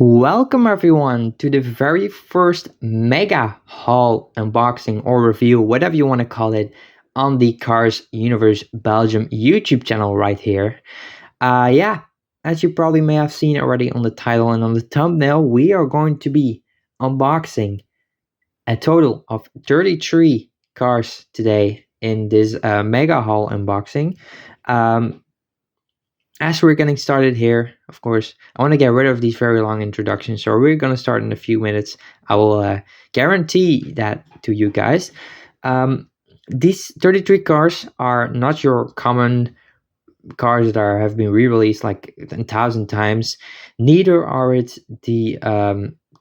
Welcome everyone to the very first mega haul unboxing or review, whatever you want to call it, on the Cars Universe Belgium YouTube channel right here. Yeah, as you probably may have seen already on the title and on the thumbnail, we are going to be unboxing a total of 33 cars today in this mega haul unboxing. Um, as we're getting started here, of course, I want to get rid of these very long introductions. So we're going to start in a few minutes. I will guarantee that to you guys. These 33 cars are not your common cars that have been re-released like 1,000 times. Neither are it the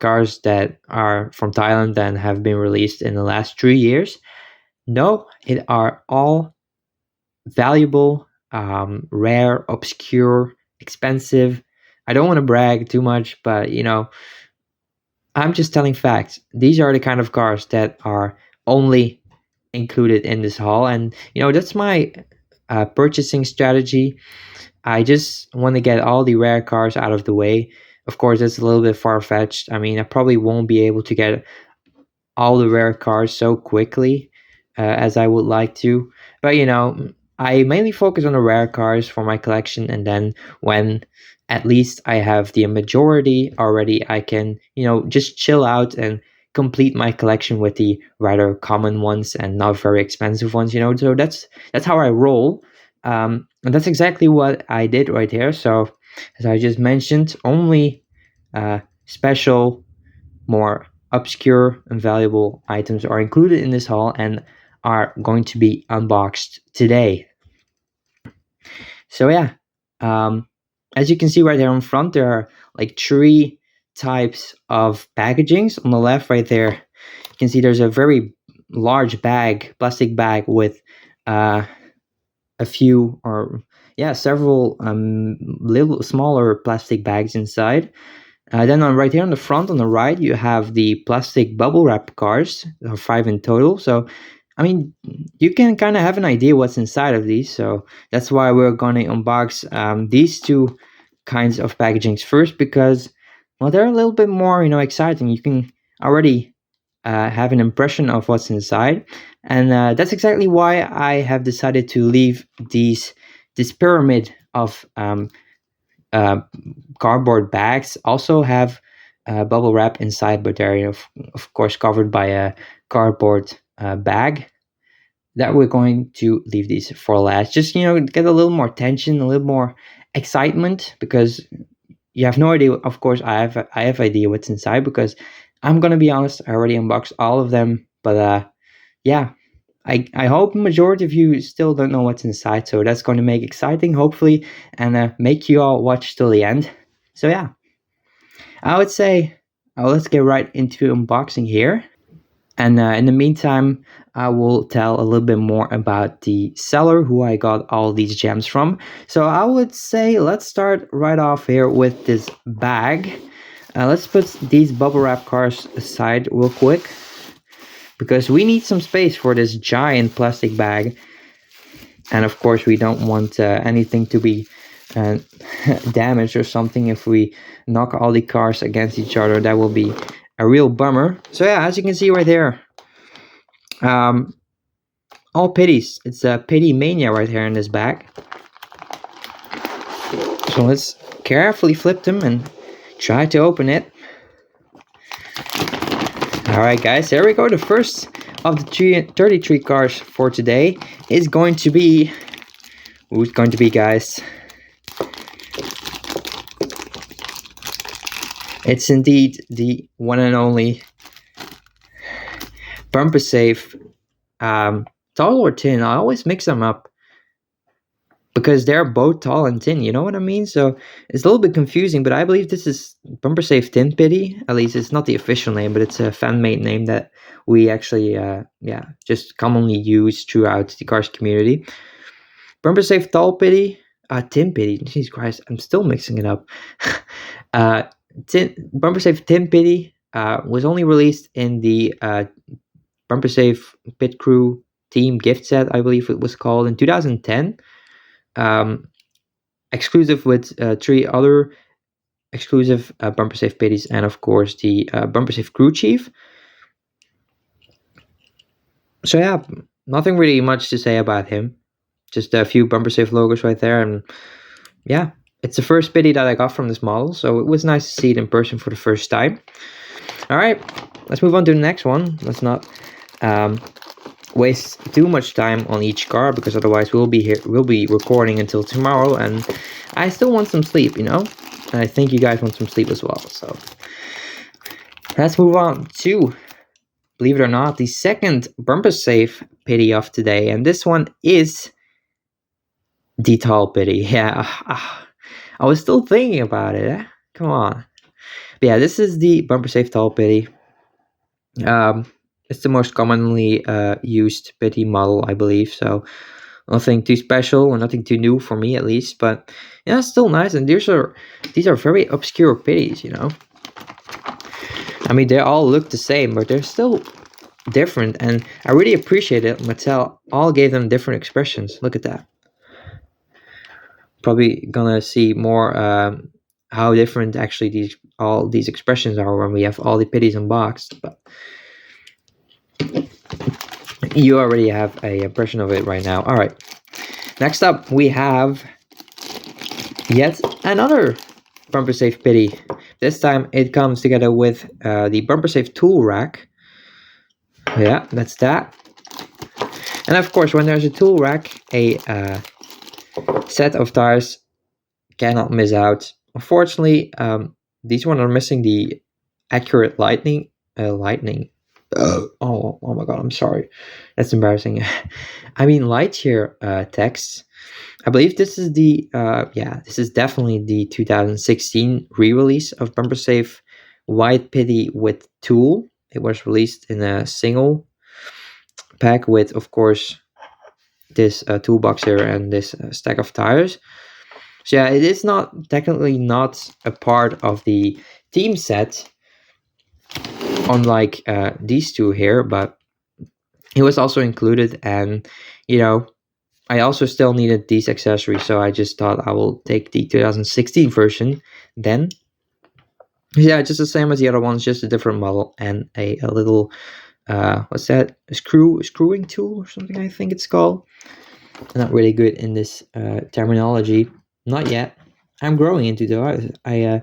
cars that are from Thailand and have been released in the last 3 years. No, it are all valuable, rare, obscure, expensive. I don't want to brag too much, but I'm just telling facts. These are the kind of cars that are only included in this haul, and that's my purchasing strategy. I just want to get all the rare cars out of the way. Of course, it's a little bit far fetched. I mean, I probably won't be able to get all the rare cars so quickly as I would like to. But I mainly focus on the rare cars for my collection, and then when at least I have the majority already, I can just chill out and complete my collection with the rather common ones and not very expensive ones. So that's how I roll, and that's exactly what I did right here. So as I just mentioned, only special, more obscure and valuable items are included in this haul and are going to be unboxed today. So yeah, as you can see right there in front, there are like three types of packagings. On the left right there, you can see there's a very large bag, plastic bag with a few or several little smaller plastic bags inside. Then right here on the front on the right, you have the plastic bubble wrap cars. There are 5 in total. So, I mean, you can kind of have an idea what's inside of these. So that's why we're going to unbox these two kinds of packagings first, because, well, they're a little bit more, exciting. You can already have an impression of what's inside. And that's exactly why I have decided to leave this pyramid of uh, cardboard bags also have bubble wrap inside, but they're of course covered by a cardboard bag. That we're going to leave these for last. Just get a little more tension, a little more excitement, because you have no idea. Of course, I have idea what's inside, because I'm gonna be honest, I already unboxed all of them, but yeah. I hope majority of you still don't know what's inside, so that's going to make exciting, hopefully, and make you all watch till the end. So yeah, I would say let's get right into unboxing here. And in the meantime, I will tell a little bit more about the seller who I got all these gems from. So I would say let's start right off here with this bag. Let's put these bubble wrap cars aside real quick, because we need some space for this giant plastic bag. And of course, we don't want anything to be damaged or something. If we knock all the cars against each other, that will be a real bummer. So yeah, as you can see right there, all pities. It's a pity mania right here in this bag. So let's carefully flip them and try to open it. Alright guys, here we go. The first of the 33 cars for today is going to be... Who's going to be, guys? It's indeed the one and only bumper safe tall or tin. I always mix them up because they're both tall and tin, you know what I mean? So it's a little bit confusing, but I believe this is bumper safe tin pity. At least it's not the official name, but it's a fan-made name that we actually just commonly use throughout the cars community. Bumper safe tall pity, tin pity. Jesus Christ, I'm still mixing it up. Bumper safe tin pity was only released in the bumper safe pit crew team gift set, I believe it was called, in 2010. Exclusive with 3 other exclusive bumper safe pitties, and of course the bumper safe crew chief. So yeah, nothing really much to say about him. Just a few bumper safe logos right there, and yeah, it's the first pitty that I got from this model, so it was nice to see it in person for the first time. All right, let's move on to the next one. Let's not waste too much time on each car, because otherwise we'll be recording until tomorrow, and I still want some sleep, and I think you guys want some sleep as well. So let's move on to, believe it or not, the second bumper safe pitty of today, and this one is the tall pitty. Yeah, I was still thinking about it. Come on. But yeah, this is the bumper safe tall pitty. It's the most commonly used pitty model, I believe. So nothing too special or nothing too new for me, at least. But yeah, it's still nice. And these are very obscure pitties. I mean, they all look the same, but they're still different. And I really appreciate it. Mattel all gave them different expressions. Look at that. Probably gonna see more how different actually all these expressions are when we have all the pitties unboxed. But you already have a impression of it right now. All right, next up we have yet another bumper safe pitty. This time it comes together with the bumper safe tool rack. Yeah, that's that. And of course, when there's a tool rack, a set of tires cannot miss out. Unfortunately, these ones are missing the accurate lightning. Oh my god, I'm sorry. That's embarrassing. I mean light year text. I believe this is this is definitely the 2016 re-release of Bumper Safe White Pitty with Tool. It was released in a single pack with, of course, this toolbox here and this stack of tires. So yeah, it is not technically not a part of the team set, unlike these two here, but it was also included. And I also still needed these accessories, so I just thought I will take the 2016 version then. Yeah, just the same as the other ones, just a different model and a little what's that, a screwing tool or something, I think it's called. I'm not really good in this terminology, not yet. I'm growing into it. I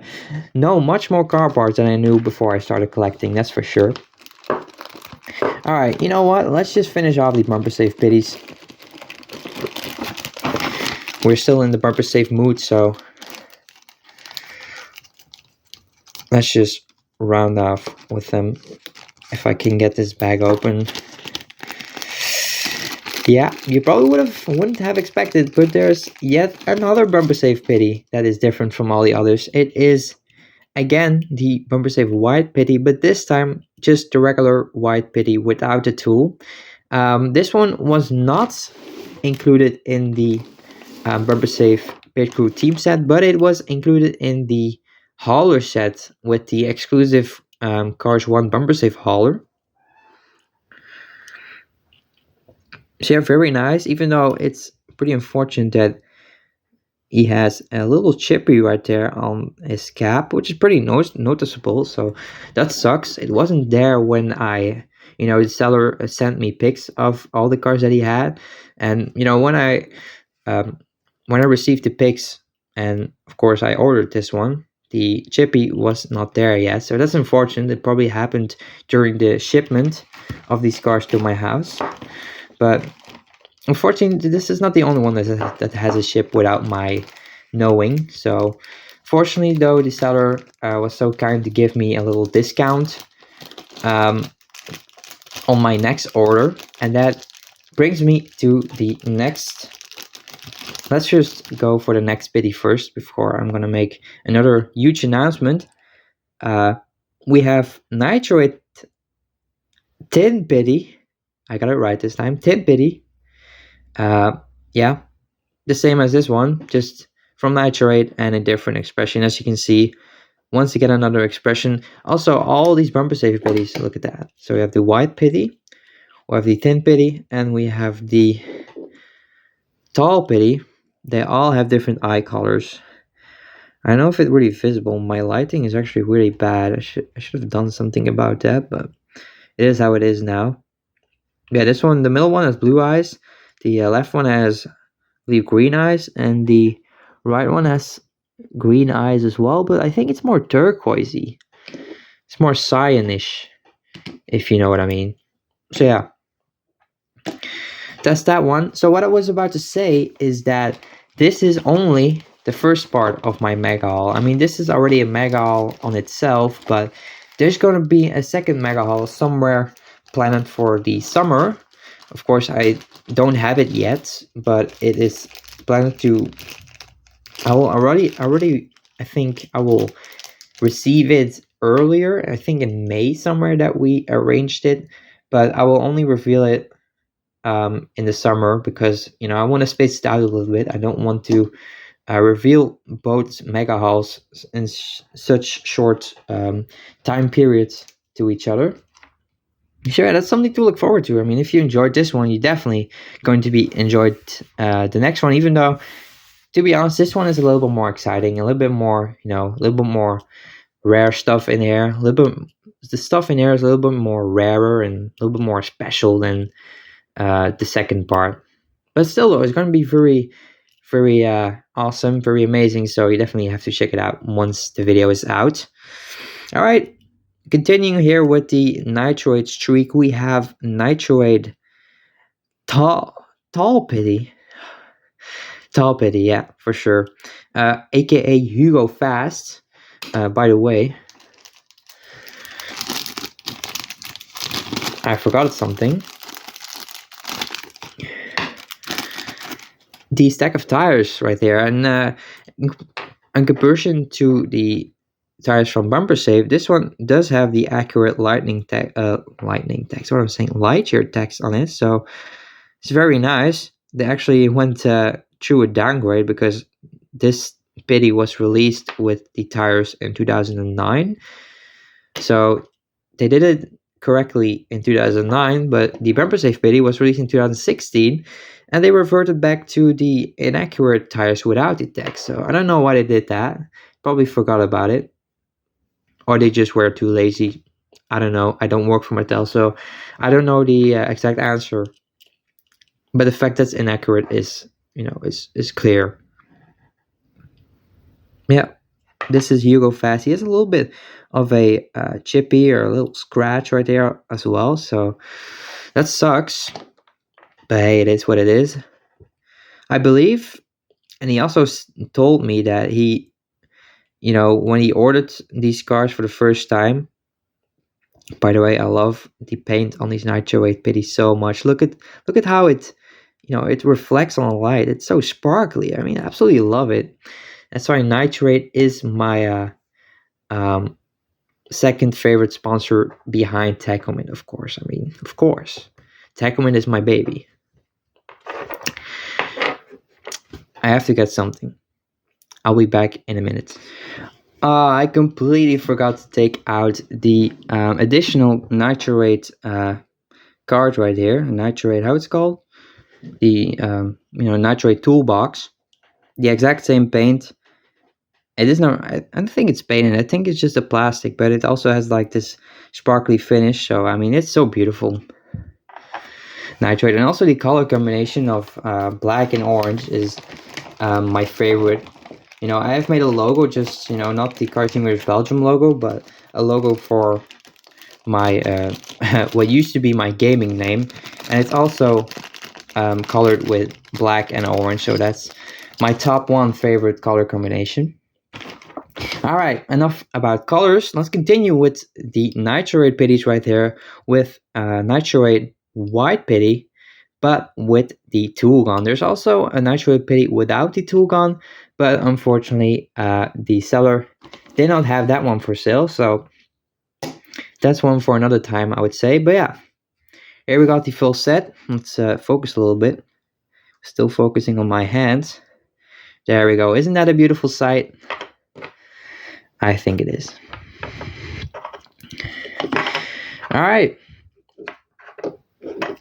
know much more car parts than I knew before I started collecting, that's for sure. Alright, you know what? Let's just finish off the bumper safe pitties. We're still in the bumper safe mood, so let's just round off with them. If I can get this bag open. Yeah, you probably wouldn't have expected, but there's yet another bumper safe pitty that is different from all the others. It is again the bumper safe white pitty, but this time just the regular white pitty without the tool. This one was not included in the bumper safe pit crew team set, but it was included in the hauler set with the exclusive Cars 1 bumper safe hauler. So yeah, very nice, even though it's pretty unfortunate that he has a little chippy right there on his cap, which is pretty noticeable, so that sucks. It wasn't there when the seller sent me pics of all the cars that he had, and when I received the pics, and of course I ordered this one, the chippy was not there yet, so that's unfortunate. It probably happened during the shipment of these cars to my house, but unfortunately this is not the only one that has a ship without my knowing. So fortunately though, the seller was so kind to give me a little discount on my next order, and that brings me to the next. Let's just go for the next pitty first before I'm gonna make another huge announcement. We have nitrate tin pitty. I got it right this time. Tin pitty. Yeah, the same as this one, just from nitrate and a different expression. As you can see, once again another expression. Also, all these bumper safe pitties, look at that. So we have the white pitty, we have the thin pitty, and we have the tall pitty. They all have different eye colors. I don't know if it's really visible. My lighting is actually really bad. I should have done something about that, but it is how it is now. Yeah, this one, the middle one has blue eyes. The left one has, I believe, green eyes, and the right one has green eyes as well. But I think it's more turquoisey. It's more cyanish, if you know what I mean. So yeah, that's that one. So what I was about to say is that this is only the first part of my mega haul. I mean, this is already a mega haul on itself, but there's going to be a second mega haul somewhere planned for the summer. Of course, I don't have it yet, but it is planned to. I will already. I think I will receive it earlier. I think in May somewhere that we arranged it, but I will only reveal it in the summer because I want to space it out a little bit. I don't want to reveal both mega hauls in such short time periods to each other. Sure, that's something to look forward to. I mean, if you enjoyed this one, you're definitely going to be enjoyed the next one. Even though, to be honest, this one is a little bit more exciting, a little bit more, a little bit more rare stuff in here. A little bit, the stuff in here is a little bit more rarer and a little bit more special than the second part. But still, though, it's going to be very, very awesome, very amazing. So you definitely have to check it out once the video is out. All right, continuing here with the nitroid streak, we have nitroid tall pity. Tall pity, yeah, for sure. AKA Hugo Fast. By the way, I forgot something. The stack of tires right there, and in comparison to the tires from Bumper Safe, this one does have the accurate lightning text. What I'm saying, light year text on it. So it's very nice. They actually went through a downgrade because this pity was released with the tires in 2009. So they did it correctly in 2009, but the Bumper Safe pity was released in 2016, and they reverted back to the inaccurate tires without the text. So I don't know why they did that. Probably forgot about it, or they just were too lazy. I don't know. I don't work for Mattel, so I don't know the exact answer. But the fact that's inaccurate is clear. Yeah, this is Hugo Fast. He has a little bit of a chippy or a little scratch right there as well, so that sucks. But hey, it is what it is. I believe, and he also told me that he, when he ordered these cars for the first time. By the way, I love the paint on these Nitro 8 Pity so much. Look at how it, it reflects on the light. It's so sparkly. I mean, I absolutely love it. That's why Nitrate is my second favorite sponsor behind Tacomin, of course. I mean, of course. Tacomin is my baby. I have to get something. I'll be back in a minute. I completely forgot to take out the additional nitrate card right here. Nitrate, how it's called? The nitrate toolbox. The exact same paint. It is not. I don't think it's painted. I think it's just a plastic, but it also has like this sparkly finish. So I mean, it's so beautiful. Nitrate, and also the color combination of black and orange is my favorite. I have made a logo, just not the Cartoon Mirrors Belgium logo, but a logo for my what used to be my gaming name, and it's also colored with black and orange. So that's my top one favorite color combination. All right, enough about colors. Let's continue with the nitrate pitties right here with nitrate white pitty, but with the tool gun. There's also a nitrate pitty without the tool gun, but unfortunately the seller did not have that one for sale, so that's one for another time, I would say. But yeah, here we got the full set. Let's focus a little bit. Still focusing on my hands. There we go. Isn't that a beautiful sight? I think it is. All right,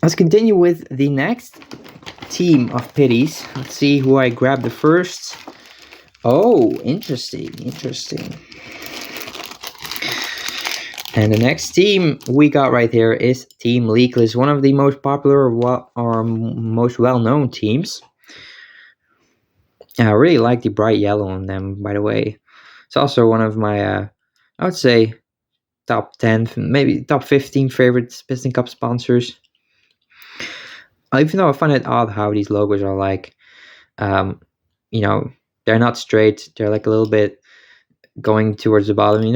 let's continue with the next team of pitties. Let's see who I grabbed the first. Oh, interesting, interesting. And the next team we got right here is Team Leakless, one of the most popular or most well-known teams. I really like the bright yellow on them, by the way. It's also one of my, I would say, top 10, maybe top 15 favorite Piston Cup sponsors. Even though I find it odd how these logos are like, um, you know, they're not straight. They're like a little bit going towards the bottom. I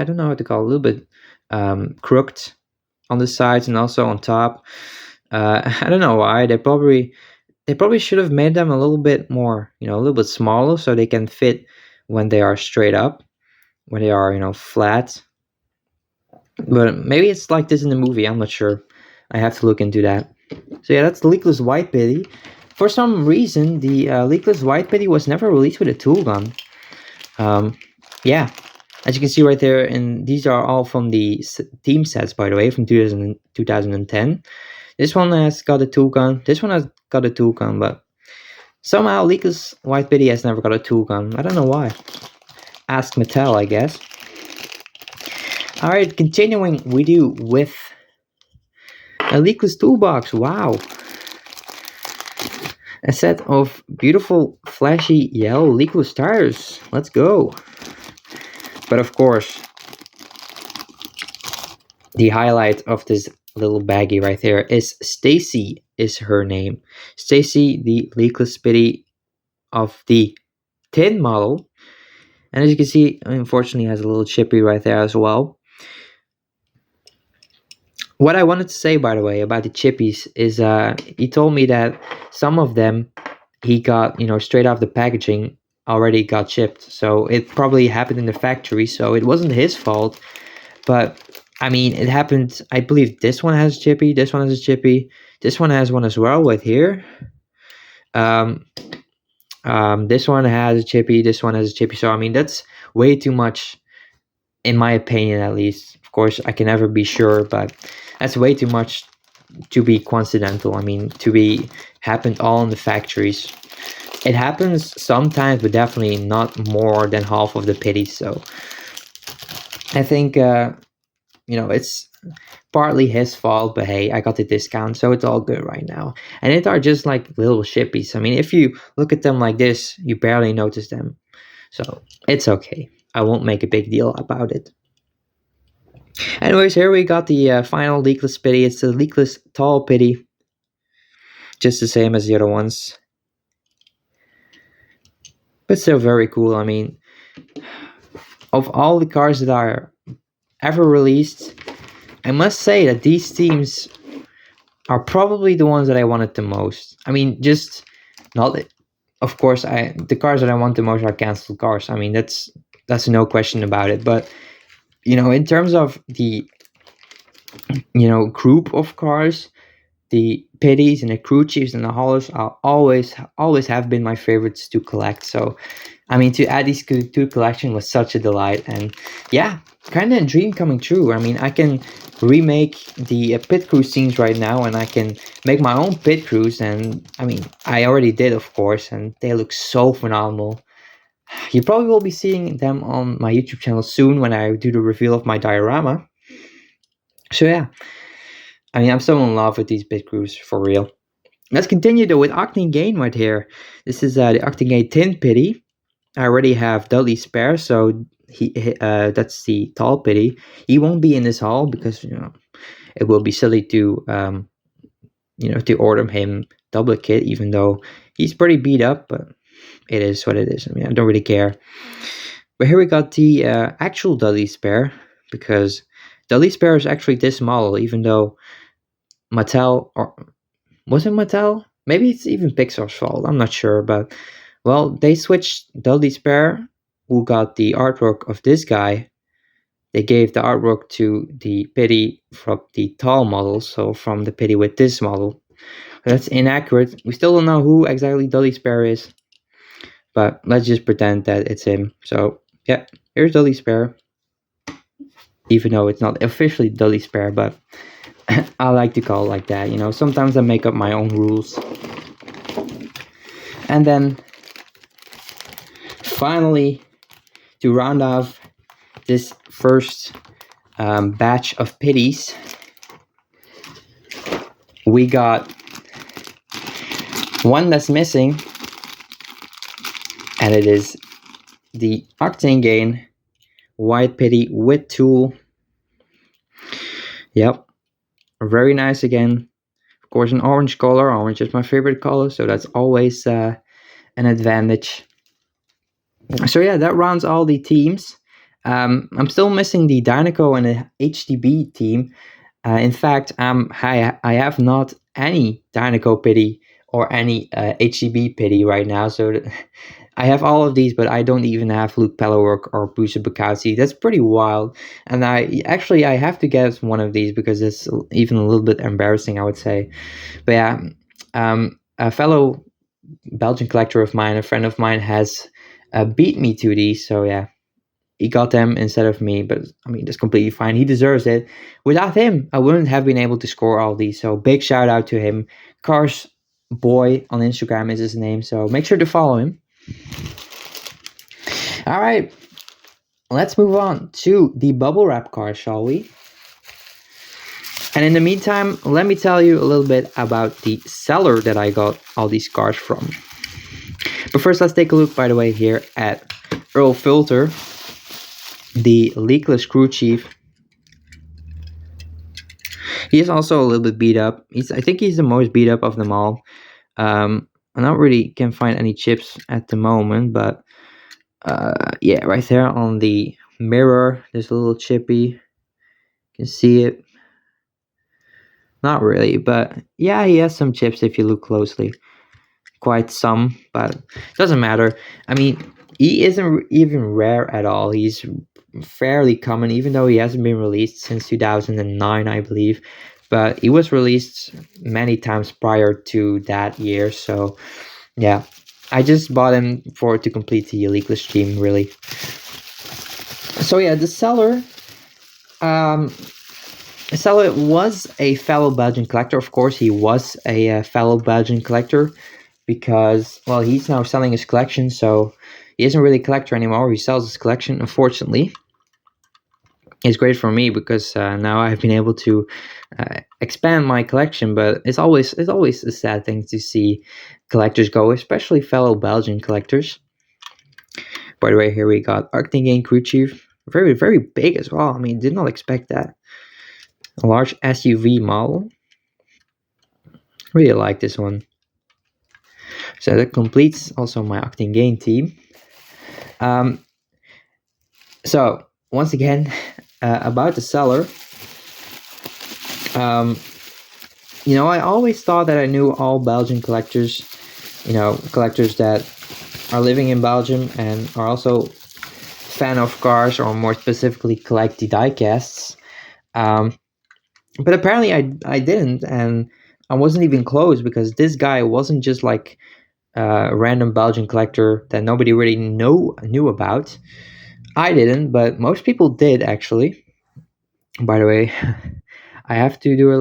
don't know how to call it, a little bit crooked on the sides and also on top. I don't know why. They probably should have made them a little bit more, a little bit smaller so they can fit when they are straight up, when they are, flat. But maybe it's like this in the movie. I'm not sure. I have to look into that. So yeah, that's the leakless white pity. For some reason, the leakless white pity was never released with a tool gun. Yeah, as you can see right there, and these are all from the team sets, by the way, from 2010. This one has got a tool gun. This one has got a tool gun, but somehow leakless white pity has never got a tool gun. I don't know why. Ask Mattel, I guess. Alright, continuing we do with a leakless toolbox. Wow. A set of beautiful, flashy yellow leakless tires. Let's go. But of course, the highlight of this little baggie right there is Stacy is her name. Stacy, the leakless pity of the tin model. And as you can see, unfortunately has a little chippy right there as well. What I wanted to say, by the way, about the chippies is he told me that some of them he got, straight off the packaging already got chipped. So it probably happened in the factory, so it wasn't his fault. But I mean, it happened. I believe this one has a chippy, this one has a chippy, this one has one as well with here. This one has a chippy, this one has a chippy. So I mean, that's way too much, in my opinion, at least. Of course, I can never be sure, but that's way too much to be coincidental. I mean, to be happened all in the factories. It happens sometimes, but definitely not more than half of the pity. So I think it's partly his fault, but hey, I got the discount, so it's all good right now. And it are just like little shippies. I mean, if you look at them like this, you barely notice them. So it's okay. I won't make a big deal about it. Anyways, here we got the final leakless pity. It's the leakless tall pity. Just the same as the other ones. But still very cool. I mean, of all the cars that are ever released, I must say that these teams are probably the ones that I wanted the most. I mean, just not. Of course, the cars that I want the most are canceled cars. I mean, that's no question about it. But in terms of the group of cars, the pities and the crew chiefs and the haulers are always have been my favorites to collect. So I mean, to add these to the collection was such a delight, and yeah, kind of a dream coming true. I mean, I can remake the pit crew scenes right now, and I can make my own pit crews. And I mean, I already did, of course, and they look so phenomenal. You probably will be seeing them on my YouTube channel soon when I do the reveal of my diorama. So yeah, I mean, I'm so in love with these pit crews for real. Let's continue though with Octane Gain right here. This is the Octane Gain Tin Pity. I already have Dudley Spare, so that's the tall pity. He won't be in this haul because it will be silly to to order him double kit, even though he's pretty beat up. But it is what it is. I mean, I don't really care. But here we got the actual Dudley Spare, because Dudley Spare is actually this model, even though Mattel, or was it Mattel? Maybe it's even Pixar's fault. I'm not sure, but well, they switched Dudley Spare, who got the artwork of this guy. They gave the artwork to the pity from the tall model, so from the pity with this model. That's inaccurate. We still don't know who exactly Dudley Spare is, but let's just pretend that it's him. So yeah, here's Dudley Spare, even though it's not officially Dudley Spare, but I like to call it like that. Sometimes I make up my own rules. And then finally, to round off this first batch of pitties, we got one that's missing, and it is the Octane Gain White Pitty with Tool. Yep, very nice again. Of course, an orange color. Orange is my favorite color, so that's always an advantage. So yeah, that rounds all the teams. I'm still missing the Dynaco and the HDB team. In fact, I have not any Dynaco pity or any HDB pity right now. So I have all of these, but I don't even have Luke Pellework or Busa Bukowski. That's pretty wild. And I have to get one of these because it's even a little bit embarrassing, I would say. But yeah, a fellow Belgian collector of mine, a friend of mine, has beat me to these. So yeah, he got them instead of me, but I mean, that's completely fine. He deserves it. Without him, I wouldn't have been able to score all these. So big shout out to him. Cars Boy on Instagram is his name. So make sure to follow him. All right, let's move on to the bubble wrap card, shall we? And in the meantime, let me tell you a little bit about the seller that I got all these cards from. But first, let's take a look, by the way, here at Earl Filter, the leakless crew chief. He is also a little bit beat up. I think he's the most beat up of them all. I not really can find any chips at the moment, but yeah, right there on the mirror, there's a little chippy. You can see it. Not really, but yeah, he has some chips if you look closely. Quite some, but doesn't matter. I mean, he isn't even rare at all. He's fairly common, even though he hasn't been released since 2009, I believe. But he was released many times prior to that year. So yeah, I just bought him to complete the leakless stream, really. So yeah, the seller was a fellow Belgian collector. Of course, he was a fellow Belgian collector because, well, he's now selling his collection, so he isn't really a collector anymore. He sells his collection, unfortunately. It's great for me because now I've been able to expand my collection, but it's always a sad thing to see collectors go, especially fellow Belgian collectors. By the way, here we got Octane Crew Chief. Very, very big as well. I mean, did not expect that. A large SUV model. Really like this one. So that completes also my Octane Gain team. So once again, about the seller. I always thought that I knew all Belgian collectors. Collectors that are living in Belgium and are also fan of cars, or more specifically collect the diecasts. But apparently I didn't, and I wasn't even close, because this guy wasn't just like a random Belgian collector that nobody really knew about. I didn't, but most people did, actually. By the way, I have to do a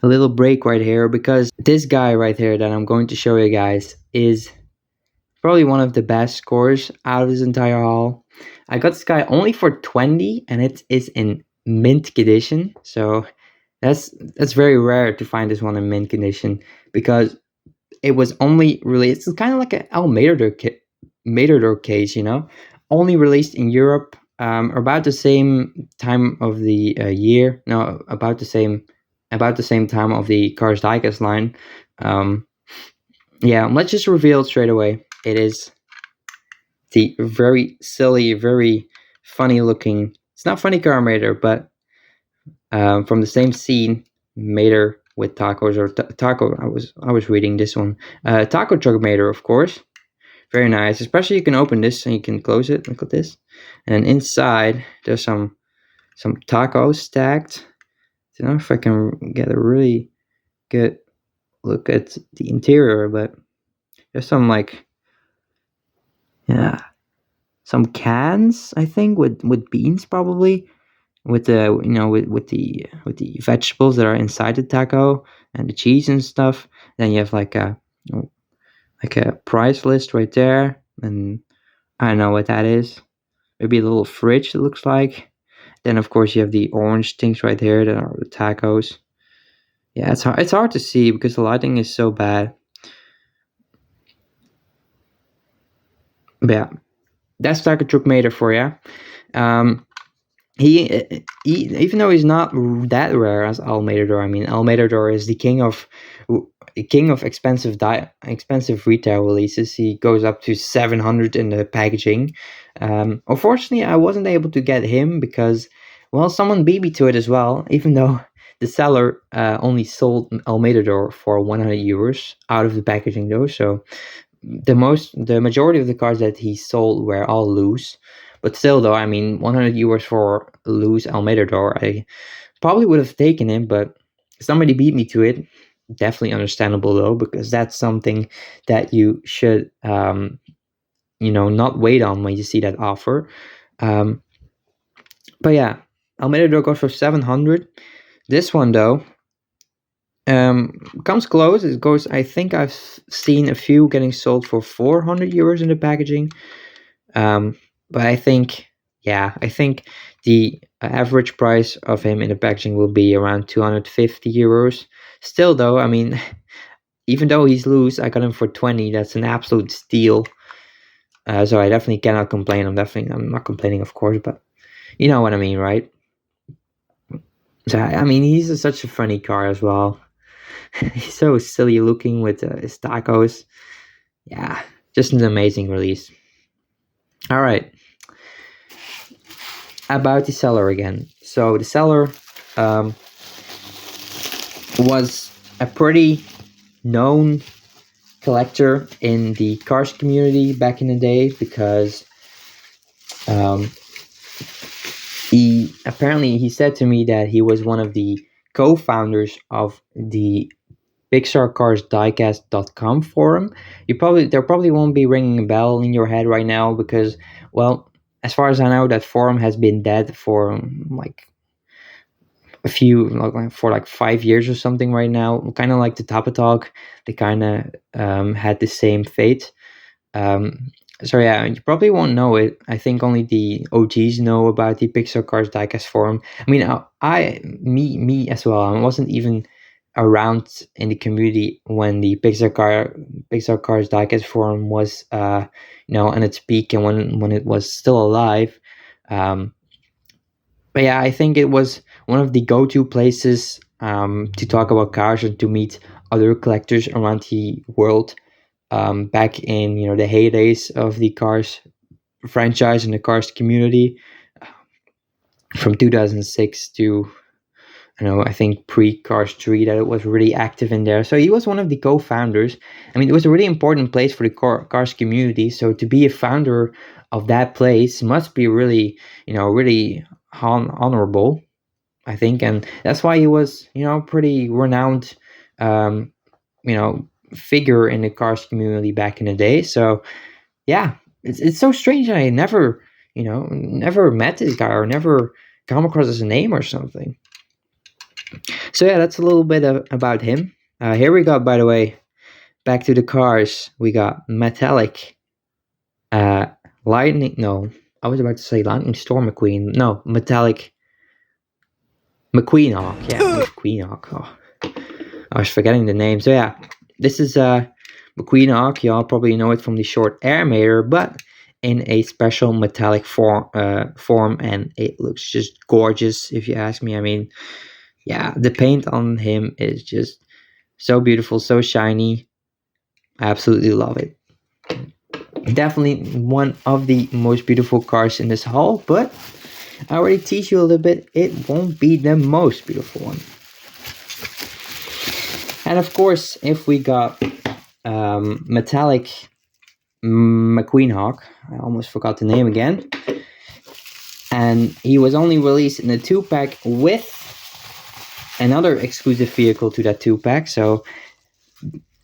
little break right here, because this guy right here that I'm going to show you guys is probably one of the best scores out of this entire haul. I got this guy only for 20, and it is in mint condition. So that's very rare to find this one in mint condition, because it was only released. It's kind of like an El Matador case, only released in Europe about the same time of the year. No, about the same time of the Cars diecast-line. Yeah, let's just reveal it straight away. It is the very silly, very funny looking. It's not funny car Mater, but from the same scene, Mater with tacos, or taco. I was reading this one. Taco truck Mater, of course. Very nice. Especially you can open this and you can close it. Look at this. And inside there's some tacos stacked. I don't know if I can get a really good look at the interior, but there's some some cans, I think, with beans, probably, with the with the vegetables that are inside the taco and the cheese and stuff. Then you have like a like a price list right there, and I don't know what that is. Maybe a little fridge, it looks like. Then of course you have the orange things right here that are the tacos. Yeah, it's hard to see because the lighting is so bad. But yeah, that's Taco Truck Mater for you. Um, he even though he's not that rare as Almatador. I mean, Almatador is the king of expensive retail releases. He goes up to 700 in the packaging. Unfortunately, I wasn't able to get him because, well, someone beat me to it as well. Even though the seller only sold Almatador for 100 euros out of the packaging, though. So the majority of the cars that he sold were all loose. But still, though, I mean, 100 euros for loose Almatador, I probably would have taken it, but somebody beat me to it. Definitely understandable, though, because that's something that you should, not wait on when you see that offer. Um, but yeah, Almatador goes for 700. This one, though, comes close. It goes, I think I've seen a few getting sold for 400 euros in the packaging. Um, but I think the average price of him in the packaging will be around 250 euros. Still, though, I mean, even though he's loose, I got him for 20. That's an absolute steal. So I definitely cannot complain. I'm not complaining, of course, but you know what I mean, right? So I mean, such a funny car as well. He's so silly looking with his tacos. Yeah, just an amazing release. All right, about the seller again. So the seller um, was a pretty known collector in the cars community back in the day because um, he said to me that he was one of the co-founders of the Pixar Cars Diecast.com forum. There probably won't be ringing a bell in your head right now because, well, as far as I know, that forum has been dead for like for like 5 years or something right now. Kind of like the Tapa Talk, they kind of had the same fate. Um, so yeah, you probably won't know it. I think only the OGs know about the Pixar Cars Diecast forum. I mean, me as well. I wasn't even around in the community when the Pixar Cars Diecast forum was, on its peak and when it was still alive. Um, but yeah, I think it was one of the go-to places to talk about cars and to meet other collectors around the world back in the heydays of the Cars franchise and the Cars community from 2006 to I think pre-Cars 3 that it was really active in there. So he was one of the co-founders. I mean, it was a really important place for the Cars community. So to be a founder of that place must be really really honorable, I think, and that's why he was pretty renowned um, you know figure in the Cars community back in the day. So yeah, it's so strange that I never met this guy or never come across his name or something. So yeah, that's a little bit about him. Here we go. By the way, back to the cars. We got metallic, uh, lightning. No, I was about to say lightning storm McQueen. No, metallic McQueen Hawk. Yeah, McQueen Hawk. Oh, I was forgetting the name. So yeah, this is McQueen Hawk. Y'all probably know it from the short Air Mater, but in a special metallic form, and it looks just gorgeous. If you ask me, I mean, yeah, the paint on him is just so beautiful, so shiny. I absolutely love it. Definitely one of the most beautiful cars in this haul, but I already teased you a little bit, it won't be the most beautiful one. And of course, if we got metallic McQueen Hawk, I almost forgot the name again, and he was only released in a 2-pack with another exclusive vehicle to that 2-pack. So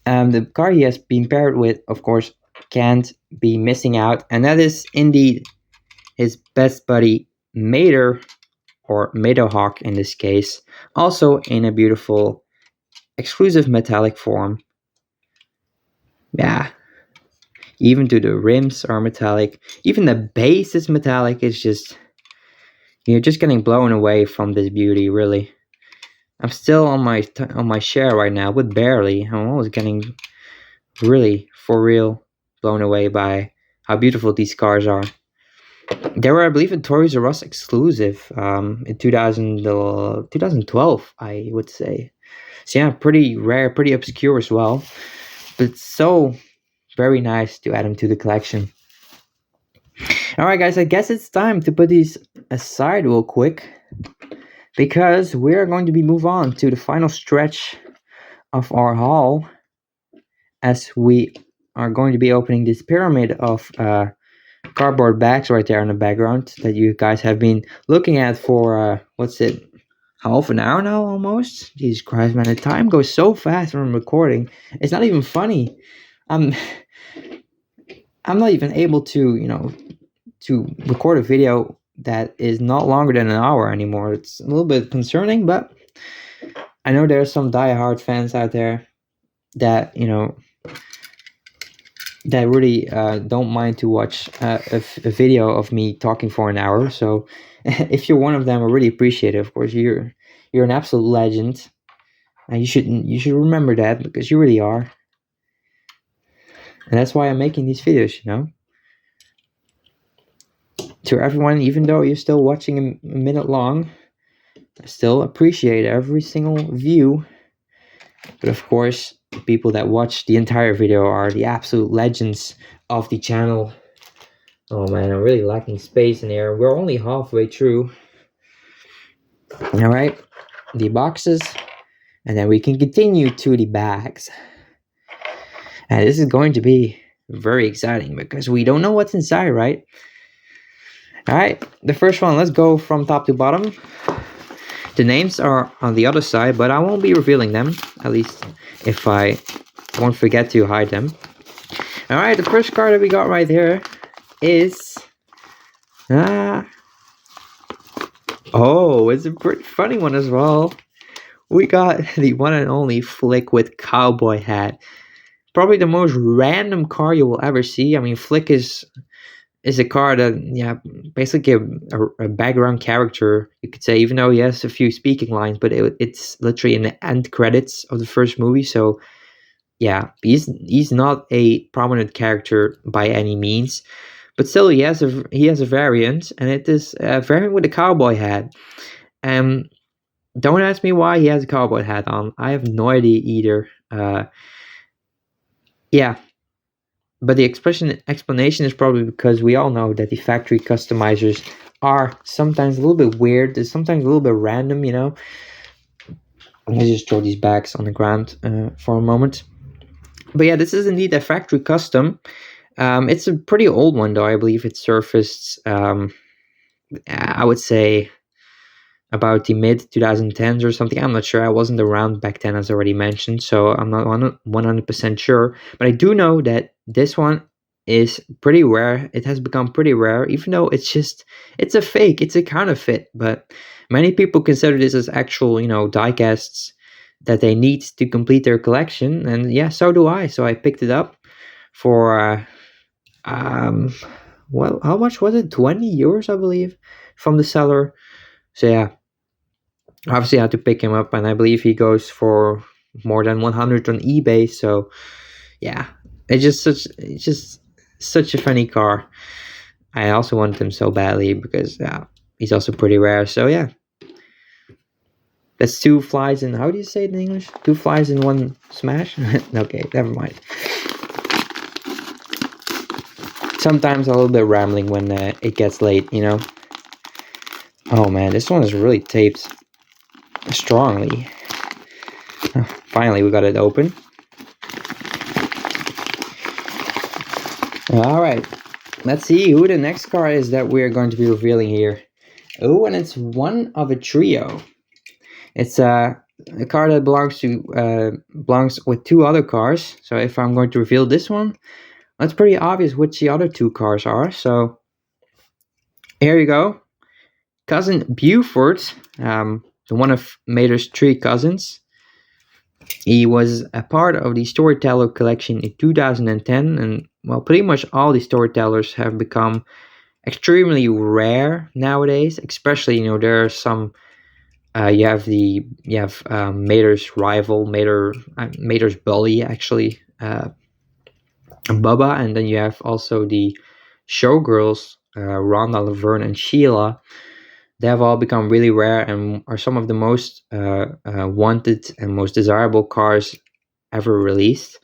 the car he has been paired with, of course, can't be missing out, and that is indeed his best buddy Mater, or Hawk in this case, also in a beautiful exclusive metallic form. Yeah, Even to the rims are metallic. Even the base is metallic. It's just, you're just getting blown away from this beauty, really. I'm still on my share right now, but barely. I'm always getting really, for real, blown away by how beautiful these cars are. They were, I believe, a Toys R Us exclusive in 2012, I would say. So yeah, pretty rare, pretty obscure as well. But it's so very nice to add them to the collection. Alright guys, I guess it's time to put these aside real quick, because we're going to move on to the final stretch of our haul, as we are going to be opening this pyramid of cardboard bags right there in the background that you guys have been looking at for what's it, half an hour now almost. Jesus Christ, man, the time goes so fast when I'm recording. It's not even funny. I'm not even able to to record a video that is not longer than an hour anymore. It's a little bit concerning, but I know there are some die-hard fans out there that that really don't mind to watch a video of me talking for an hour. So if you're one of them, I really appreciate it. Of course, you're an absolute legend, and you should remember that, because you really are. And that's why I'm making these videos. To everyone, even though you're still watching a minute long, I still appreciate every single view. But of course, the people that watch the entire video are the absolute legends of the channel. Oh man, I'm really lacking space in here. We're only halfway through. Alright, the boxes, and then we can continue to the bags. And this is going to be very exciting, because we don't know what's inside, right? Alright, the first one, let's go from top to bottom. The names are on the other side, but I won't be revealing them, at least if I won't forget to hide them. Alright, the first card that we got right here is... oh, it's a pretty funny one as well. We got the one and only Flick with cowboy hat. Probably the most random car you will ever see. I mean, Flick is a car that, yeah, basically a background character, you could say, even though he has a few speaking lines, but it's literally in the end credits of the first movie. So yeah, he's not a prominent character by any means, but still he has a variant, and it is a variant with a cowboy hat. Don't ask me why he has a cowboy hat on. I have no idea either. Yeah, but the explanation is probably because we all know that the factory customizers are sometimes a little bit weird. They're sometimes a little bit random. Let's just throw these bags on the ground for a moment. But yeah, this is indeed a factory custom. It's a pretty old one, though. I believe it surfaced, I would say, about the mid 2010s or something. I'm not sure. I wasn't around back then, as already mentioned, so I'm not 100% sure. But I do know that this one is pretty rare. It has become pretty rare, even though it's a fake, it's a counterfeit. But many people consider this as actual, diecasts that they need to complete their collection. And yeah, so do I. So I picked it up for well, how much was it? 20 euros, I believe, from the seller. So yeah, obviously I had to pick him up, and I believe he goes for more than 100 on eBay. So yeah, it's just such a funny car. I also want him so badly, because yeah, he's also pretty rare. So yeah, that's two flies in, how do you say it in English? Two flies in one smash? Okay, never mind. Sometimes a little bit rambling when it gets late. Oh man, this one is really taped strongly. Finally, we got it open. Alright, let's see who the next card is that we're going to be revealing here. Oh, and it's one of a trio. It's a card that belongs with two other cars. So if I'm going to reveal this one, it's pretty obvious which the other two cars are. So here you go. Cousin Buford, the one of Mater's three cousins. He was a part of the Storyteller collection in 2010, and well, pretty much all these storytellers have become extremely rare nowadays. Especially, there are some. You have Mater's rival, Mater's bully, actually, Bubba, and then you have also the showgirls, Rhonda, Laverne, and Sheila. They have all become really rare and are some of the most wanted and most desirable cars ever released.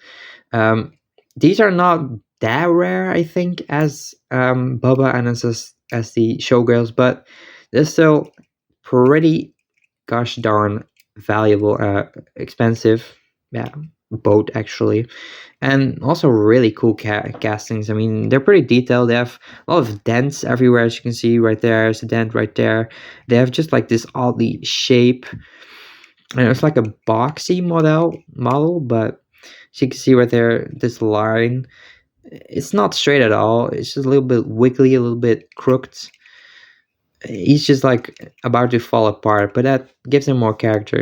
Um, these are not that rare, I think, as Bubba and as the showgirls, but they're still pretty gosh darn valuable, expensive, yeah, boat actually, and also really cool castings. I mean, they're pretty detailed. They have a lot of dents everywhere, as you can see right there. There's a dent right there. They have just like this oddly shape, and it's like a boxy model, but as you can see right there, this line, it's not straight at all. It's just a little bit wiggly, a little bit crooked. He's just like about to fall apart, but that gives him more character.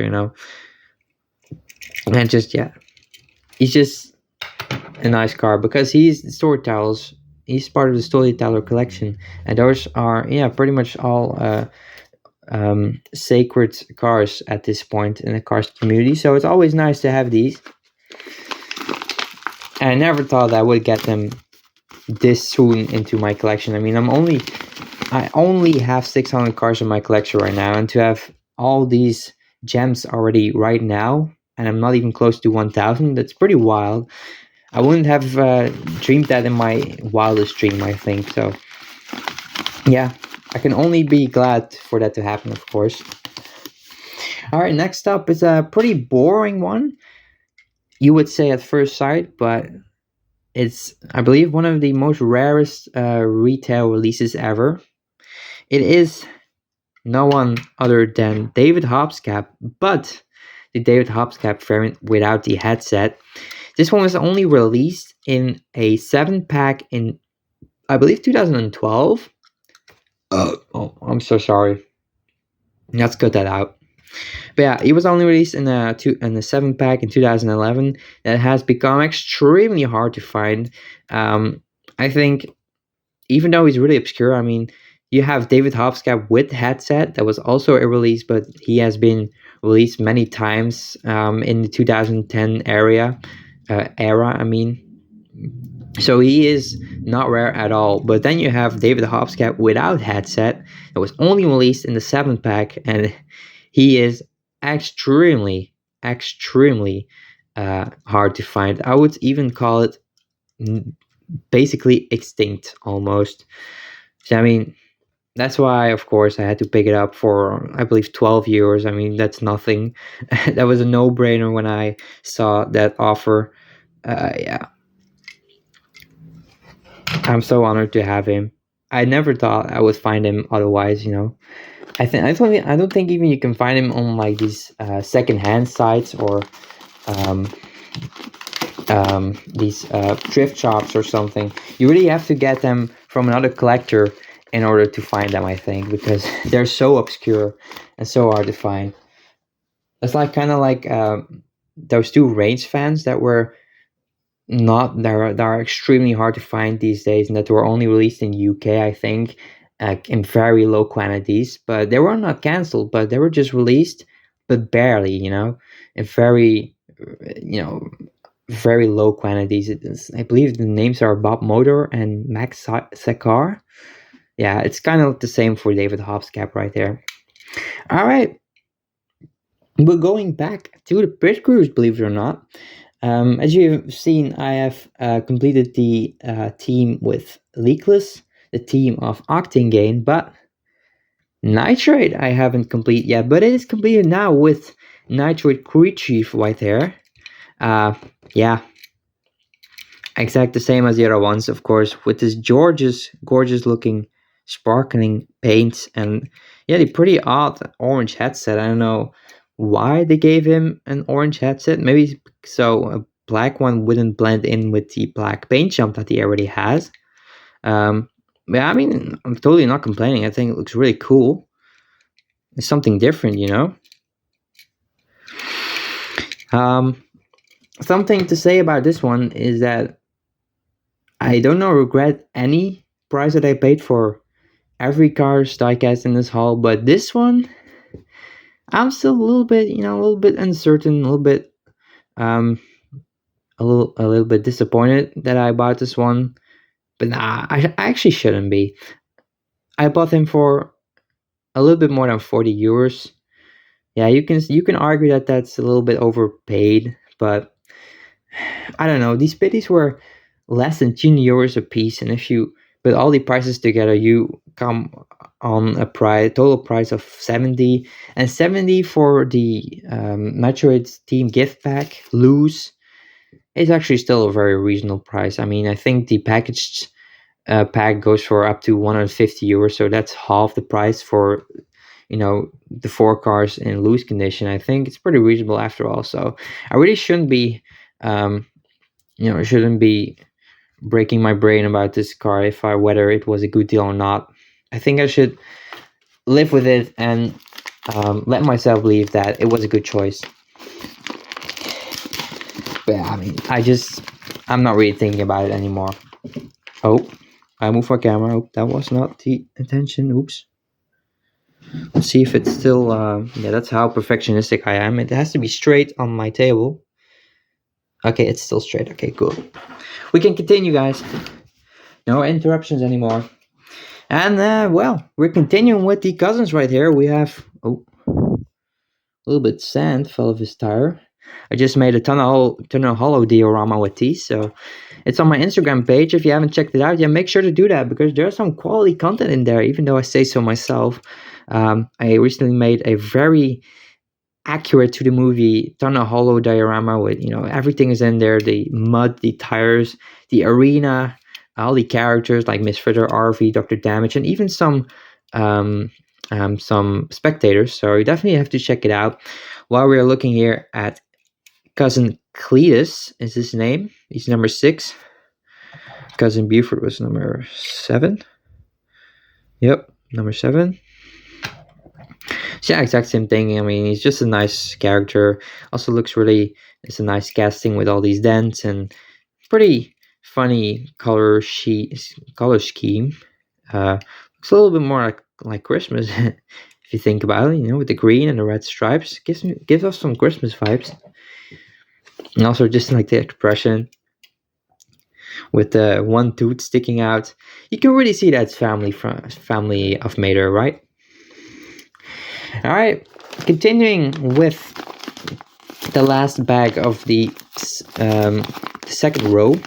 And just, yeah, he's just a nice car because he's part of the storyteller collection, and those are, yeah, pretty much all sacred cars at this point in the cars community. So it's always nice to have these. And I never thought I would get them this soon into my collection. I mean, I only have 600 cars in my collection right now, and to have all these gems already right now, and I'm not even close to 1,000, that's pretty wild. I wouldn't have dreamed that in my wildest dream, I think. So, yeah, I can only be glad for that to happen, of course. All right, next up is a pretty boring one, you would say at first sight, but it's, I believe, one of the most rarest retail releases ever. It is no one other than David Hopscap, but the David Hopscap variant without the headset. This one was only released in a 7-pack in, I believe, 2012. Oh, I'm so sorry. Let's cut that out. But yeah, it was only released in a 7-pack in 2011. That has become extremely hard to find. I think, even though he's really obscure, I mean, you have David Hopscap with headset that was also a release, but he has been released many times in the 2010 era. I mean, so he is not rare at all. But then you have David Hopscap without headset that was only released in the 7-pack, and he is extremely, extremely hard to find. I would even call it basically extinct almost. So, I mean, that's why, of course, I had to pick it up for, I believe, 12 euros. I mean, that's nothing. That was a no-brainer when I saw that offer. Yeah, I'm so honored to have him. I never thought I would find him otherwise. I don't think even you can find him on like these second-hand sites or um, these thrift shops or something. You really have to get them from another collector in order to find them, I think, because they're so obscure and so hard to find. It's like kind of like those two Range fans that were not that are extremely hard to find these days, and that were only released in UK, I think, in very low quantities. But they were not canceled, but they were just released, but barely, in very low quantities. I believe the names are Bob Motor and Max Sakar. Yeah, it's kind of the same for David Hopscap right there. All right, we're going back to the pit cruise, believe it or not. As you've seen, I have completed the team with Leakless, the team of Octane, but Nitrate I haven't complete yet, but it is completed now with Nitrate Crew Chief right there. Yeah, exact the same as the other ones, of course, with this gorgeous looking sparkling paints, and yeah, the pretty odd orange headset. I don't know why they gave him an orange headset. Maybe so a black one wouldn't blend in with the black paint job that he already has. Yeah, I mean, I'm totally not complaining. I think it looks really cool. It's something different. Um, Something to say about this one is that I don't know regret any price that I paid for every car's diecast in this haul, but this one I'm still a little bit, a little bit uncertain, a little bit um a little bit disappointed that I bought this one. But nah, I actually shouldn't be. I bought him for a little bit more than 40 euros. Yeah, you can argue that that's a little bit overpaid, but I don't know. These pitties were less than 10 euros a piece, and if you put all the prices together, you come on a total price of 70, and 70 for the Metroid Team gift pack loose is actually still a very reasonable price. I mean, I think the packaged pack goes for up to 150 euros, so that's half the price for the four cars in loose condition. I think it's pretty reasonable after all. So I really um, shouldn't be breaking my brain about this car if I whether it was a good deal or not. I think I should live with it and let myself believe that it was a good choice. But yeah, I mean, I'm not really thinking about it anymore. Oh, I moved my camera. Oh, that was not the intention. Oops. Let's see if it's still. Yeah, that's how perfectionistic I am. It has to be straight on my table. Okay, it's still straight. Okay, cool. We can continue, guys. No interruptions anymore. And well, we're continuing with the cousins right here. We have a little bit sand fell off his tire. I just made a tunnel hollow diorama with these, so it's on my Instagram page. If you haven't checked it out yet, make sure to do that because there's some quality content in there. Even though I say so myself, I recently made a very accurate to the movie tunnel hollow diorama with everything is in there: the mud, the tires, the arena, all the characters like Miss Fritter, RV, Dr. Damage, and even some spectators. So you definitely have to check it out. While we're looking here at cousin Cletus is his name. He's number 6. Cousin Buford was number 7. Yep, number 7. So yeah, exact same thing. I mean, he's just a nice character. Also looks really, it's a nice casting with all these dents and pretty funny color scheme. Looks a little bit more like Christmas if you think about it. With the green and the red stripes, gives us some Christmas vibes. And also just like the expression with the one tooth sticking out, you can really see that's family of Mater, right? All right, continuing with the last bag of the second row.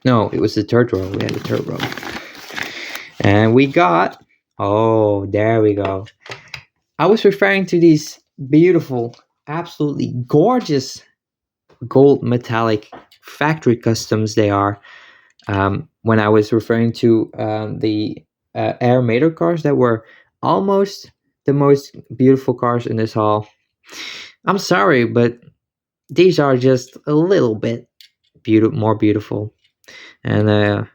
No, it was the third row. We had the third row. And we got, oh, there we go. I was referring to these beautiful, absolutely gorgeous gold metallic factory customs they are. When I was referring to the Air Mater cars that were almost the most beautiful cars in this haul. I'm sorry, but these are just a little bit more beautiful. And I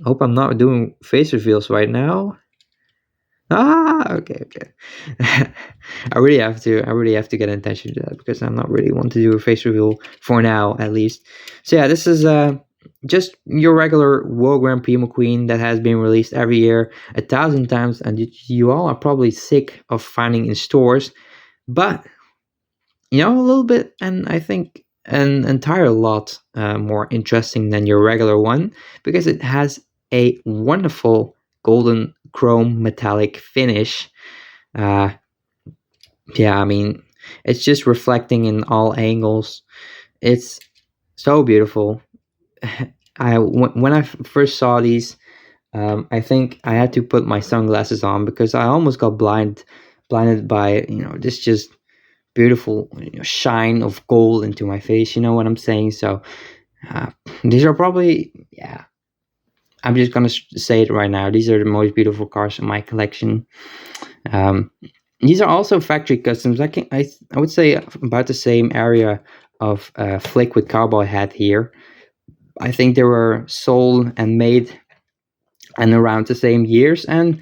hope I'm not doing face reveals right now. Okay. I really have to get attention to that because I'm not really want to do a face reveal for now, at least. So yeah, this is just your regular World Grand Prix McQueen that has been released every year 1,000 times, and you all are probably sick of finding in stores. But a little bit, and I think an entire lot more interesting than your regular one because it has a wonderful golden chrome metallic finish. Yeah, I mean, it's just reflecting in all angles. It's so beautiful. When I first saw these, I think I had to put my sunglasses on because I almost got blinded by this just beautiful shine of gold into my face. You know what I'm saying? So these are probably, yeah, I'm just gonna say it right now. These are the most beautiful cars in my collection. These are also factory customs. I would say about the same area of Flick with Cowboy Hat here. I think they were sold and made and around the same years, and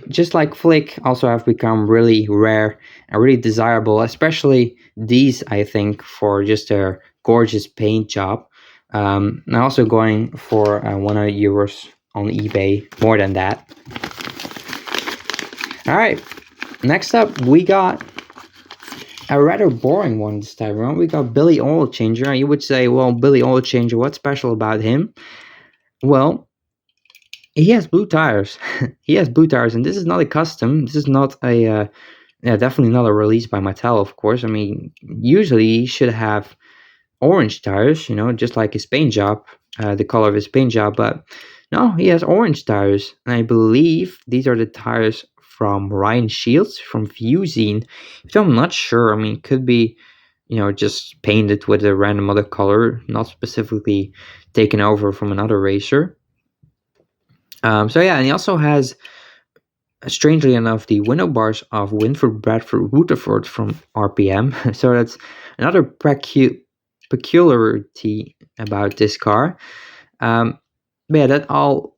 just like Flick, also have become really rare and really desirable. Especially these, I think, for just their gorgeous paint job. I'm also going for €100 on eBay, more than that. All right, next up we got a rather boring one this time around. We got Billy Oil Changer. You would say, well, Billy Oil Changer, what's special about him? Well, he has blue tires. He has blue tires, and this is not a custom. This is not a, yeah, definitely not a release by Mattel, of course. I mean, usually he should have orange tires, just like his paint job, the color of his paint job. But no, he has orange tires, and I believe these are the tires from Ryan Shields from Fusine. So I'm not sure. I mean, could be, just painted with a random other color, not specifically taken over from another racer. So yeah, and he also has, strangely enough, the window bars of Winford Bradford Rutherford from RPM. So that's another peculiarity about this car. But yeah, that all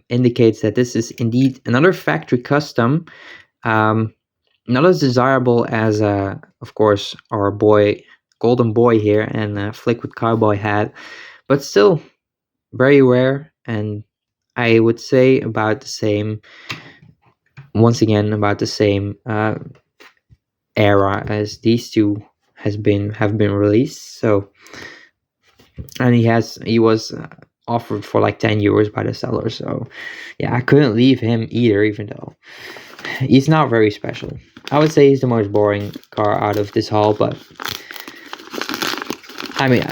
indicates that this is indeed another factory custom. Not as desirable as, of course, our golden boy here and Flick with Cowboy hat, but still very rare, and I would say about the same. Once again, about the same era as these two have been released. So, and he was offered for like €10 by the seller. So, yeah, I couldn't leave him either, even though he's not very special. I would say he's the most boring car out of this haul, but I mean,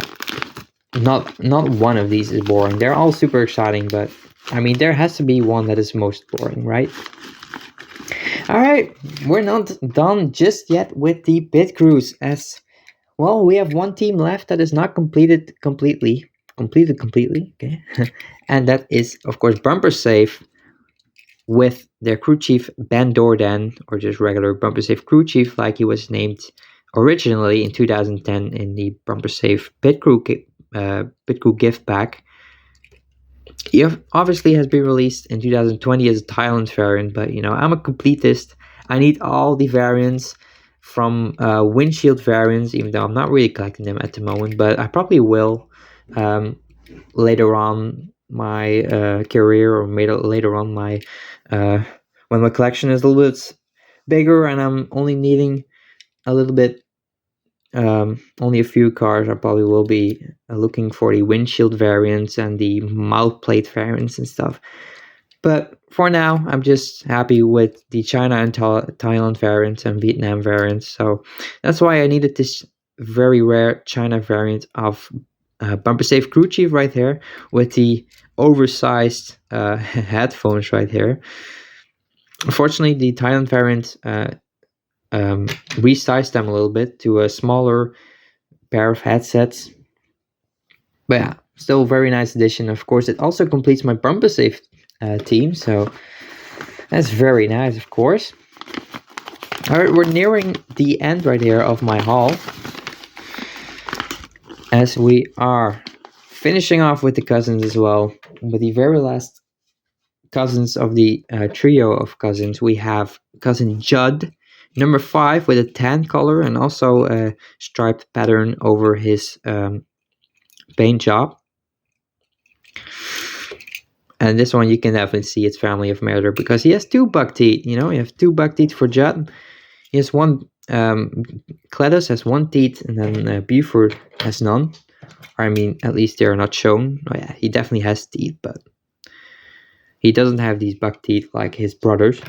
not one of these is boring. They're all super exciting, but I mean, there has to be one that is most boring, right? All right, we're not done just yet with the pit crews, as well. We have one team left that is not completed completely. Okay, and that is, of course, Bumper Safe, with their crew chief Ben Dordan, or just regular Bumper Safe crew chief, like he was named originally in 2010 in the Bumper Safe pit crew gift pack. He obviously has been released in 2020 as a Thailand variant, but I'm a completist. I need all the variants from windshield variants, even though I'm not really collecting them at the moment, but I probably will later on my career, or later on my when my collection is a little bit bigger and I'm only needing a little bit, only a few cars. I probably will be looking for the windshield variants and the mouth plate variants and stuff. But for now, I'm just happy with the China and Thailand variants and Vietnam variants. So that's why I needed this very rare China variant of Bumper Safe Crew Chief right here, with the oversized headphones right here. Unfortunately, the Thailand variant resized them a little bit to a smaller pair of headsets. But yeah, still a very nice addition. Of course, it also completes my Bumper Safe team, so that's very nice, of course. All right, we're nearing the end right here of my haul, as we are finishing off with the cousins as well. With the very last cousins of the trio of cousins, we have cousin Judd, number 5, with a tan color and also a striped pattern over his paint job. And this one, you can definitely see it's family of murder, because he has 2 buck teeth. You have 2 buck teeth for Judd. He has one. Cletus has 1 teeth, and then Buford has none. Or, I mean, at least they are not shown. Oh yeah, he definitely has teeth, but he doesn't have these buck teeth like his brothers.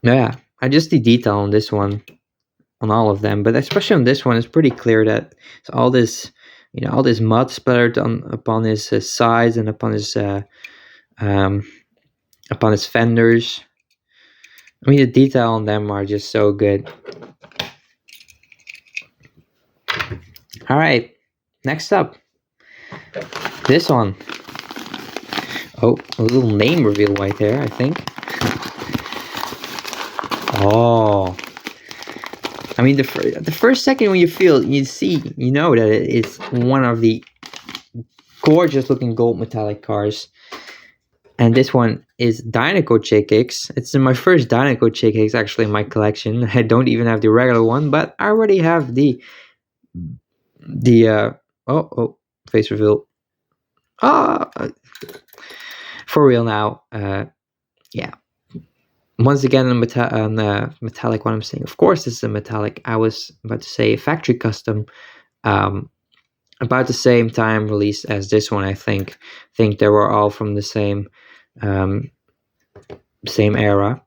Yeah, I just the detail on this one, on all of them, but especially on this one, it's pretty clear that all this, all this mud splattered upon his sides and upon his fenders. I mean, the detail on them are just so good. All right, next up, this one. Oh, a little name reveal right there, I think. Oh, I mean, the first second when you know that it's one of the gorgeous looking gold metallic cars. And this one is Dynaco Chick-Hicks. It's my first Dynaco Chick-Hicks actually in my collection. I don't even have the regular one, but I already have the The face reveal. Ah, for real now. Yeah. Once again, on metallic. What I'm saying, of course, this is a metallic. I was about to say factory custom. Um, about the same time release as this one. I think they were all from the um, same era.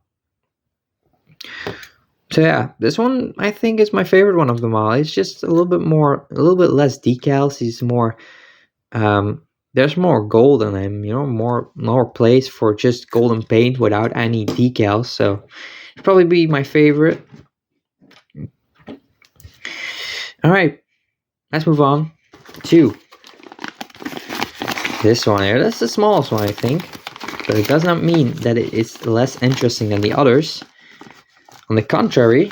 So yeah, this one I think is my favorite one of them all. It's just a little bit less decals. He's more, there's more gold in him. More place for just golden paint without any decals. So it'd probably be my favorite. All right, let's move on to this one here. That's the smallest one, I think, but it does not mean that it is less interesting than the others. On the contrary,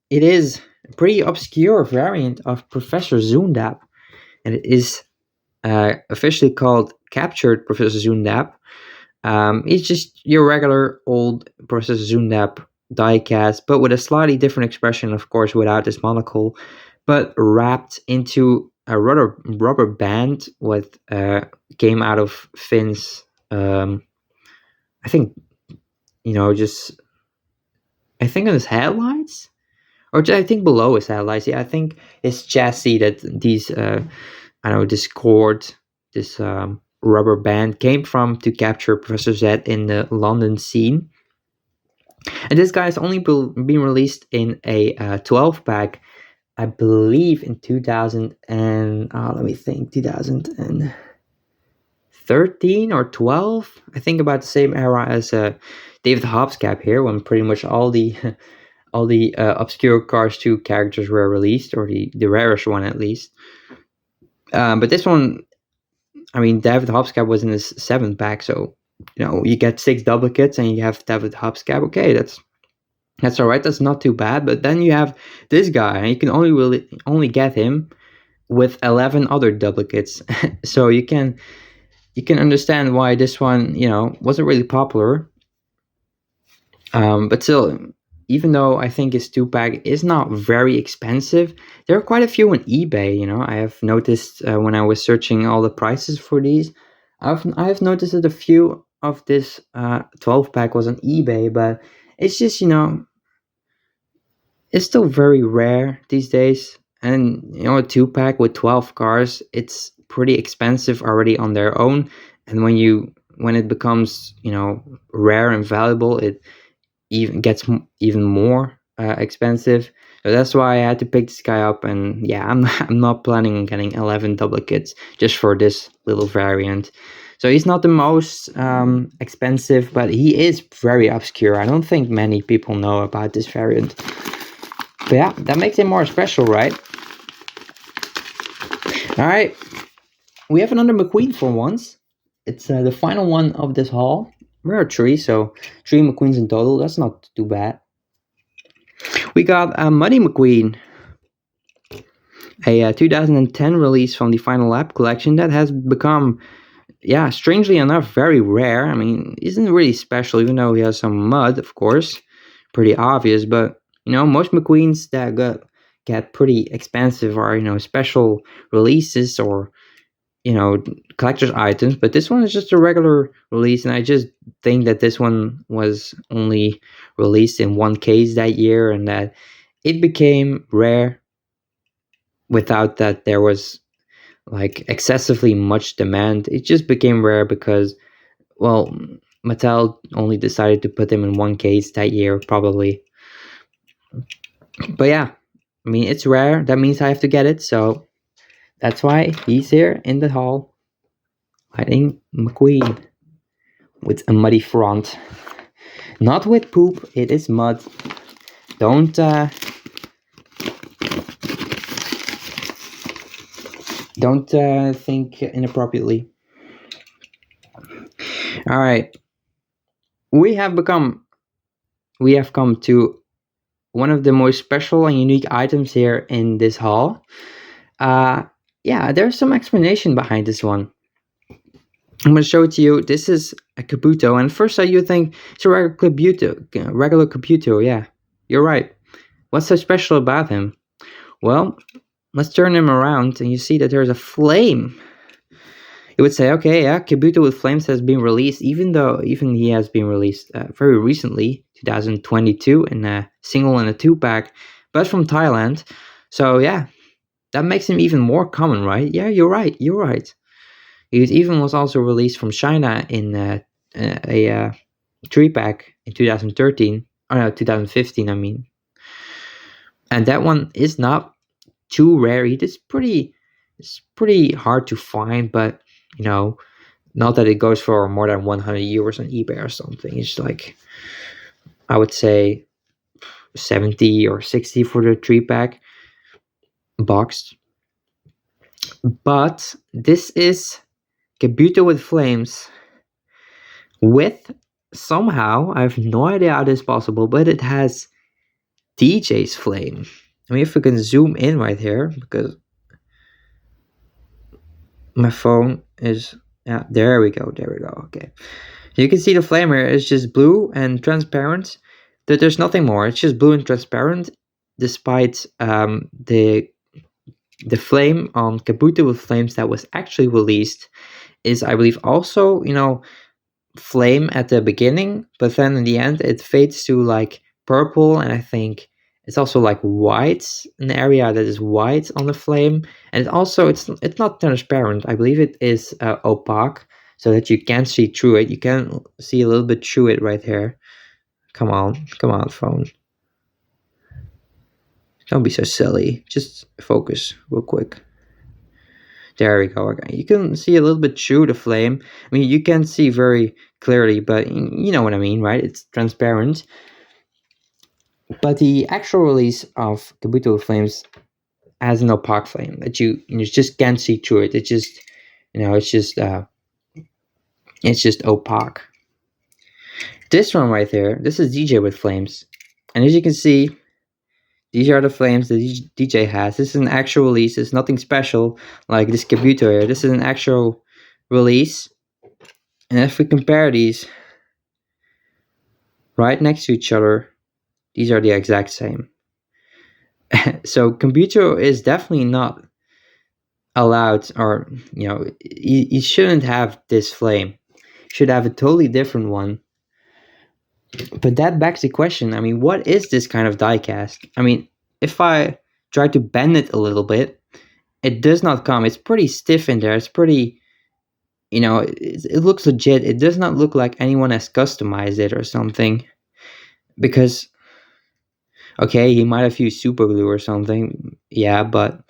it is a pretty obscure variant of Professor Zundap, and it is officially called Captured Professor Zundap. It's just your regular old Professor Zundap diecast, but with a slightly different expression, of course, without this monocle, but wrapped into a rubber band with came out of Finn's. I think just I think on his headlights, or I think below his headlights. Yeah, I think his chassis that these I don't know, this cord, this rubber band came from to capture Professor Z in the London scene. And this guy has only been released in a 12 pack, I believe, in 2000 and let me think, 2013 or 12. I think about the same era as David Hopscap here, when pretty much all the all the obscure Cars 2 characters were released, or the rarest one at least. But this one, I mean, David Hopscap was in his 7th pack, so you get 6 duplicates and you have David Hopscap. Okay, that's all right. That's not too bad. But then you have this guy, and you can only get him with 11 other duplicates. So you can understand why this one wasn't really popular. But still, even though I think his 2-pack is not very expensive, there are quite a few on eBay. I have noticed when I was searching all the prices for these, I have noticed that a few of this 12-pack was on eBay, but it's just it's still very rare these days. And a 2-pack with 12 cars, it's pretty expensive already on their own. And when it becomes rare and valuable, it even gets even more expensive. So that's why I had to pick this guy up. And yeah, I'm not planning on getting 11 duplicates just for this little variant. So he's not the most expensive, but he is very obscure. I don't think many people know about this variant. But yeah, that makes it more special, right? All right, we have another McQueen for once. It's the final one of this haul. There are 3, so 3 McQueens in total. That's not too bad. We got a Muddy McQueen, a 2010 release from the Final Lap collection that has become, strangely enough, very rare. I mean, isn't really special, even though he has some mud, of course, pretty obvious. But most McQueens that get pretty expensive are special releases or collector's items. But this one is just a regular release, and I just think that this one was only released in one case that year, and that it became rare without that there was like excessively much demand. It just became rare because, well, Mattel only decided to put them in one case that year, probably. But yeah, I mean, it's rare. That means I have to get it, so that's why he's here in the hall. Lightning McQueen with a muddy front. Not with poop, it is mud. Don't think inappropriately. All right, we have come to one of the most special and unique items here in this haul. There's some explanation behind this one. I'm going to show it to you. This is a Kabuto, and first you think it's a regular Kabuto. Yeah, you're right. What's so special about him? Well, let's turn him around and you see that there's a flame. You would say, okay, yeah, Kabuto with Flames has been released, even he has been released very recently, 2022, in a single and a 2-pack, but from Thailand. So yeah, that makes him even more common, right? Yeah, you're right. You're right. He even was also released from China in a 3-pack in 2013. Oh no, 2015. I mean, and that one is not too rare. It's pretty hard to find, but you know, not that it goes for more than 100 euros on eBay or something. It's like, I would say 70 or 60 for the 3-pack boxed. But this is Kabuto with Flames with somehow, I have no idea how this is possible, but it has DJ's flame. I mean, if we can zoom in right here, because my phone is, yeah, there we go, okay. You can see the flame here is just blue and transparent. There's nothing more. It's just blue and transparent, despite the flame on Kabuto with Flames that was actually released is, I believe, also, flame at the beginning, but then in the end it fades to like purple, and I think it's also like white, an area that is white on the flame, and it's not transparent. I believe it is opaque, so that you can see through it. You can see a little bit through it right here. Come on, phone. Don't be so silly. Just focus real quick. There we go. Okay. You can see a little bit through the flame. I mean, you can see very clearly, but you know what I mean, right? It's transparent. But the actual release of Kabuto Flames has an opaque flame that you just can't see through it. It's just, it's just opaque. This one right there, this is DJ with Flames, and as you can see, these are the flames that DJ has. This is an actual release. It's nothing special like this Kabuto here. This is an actual release. And if we compare these right next to each other, these are the exact same. So Kabuto is definitely not allowed, or he shouldn't have this flame. He should have a totally different one. But that begs the question, I mean, what is this kind of diecast? I mean, if I try to bend it a little bit, it does not come. It's pretty stiff in there. It's pretty, it looks legit. It does not look like anyone has customized it or something. Because, okay, he might have used super glue or something. Yeah, but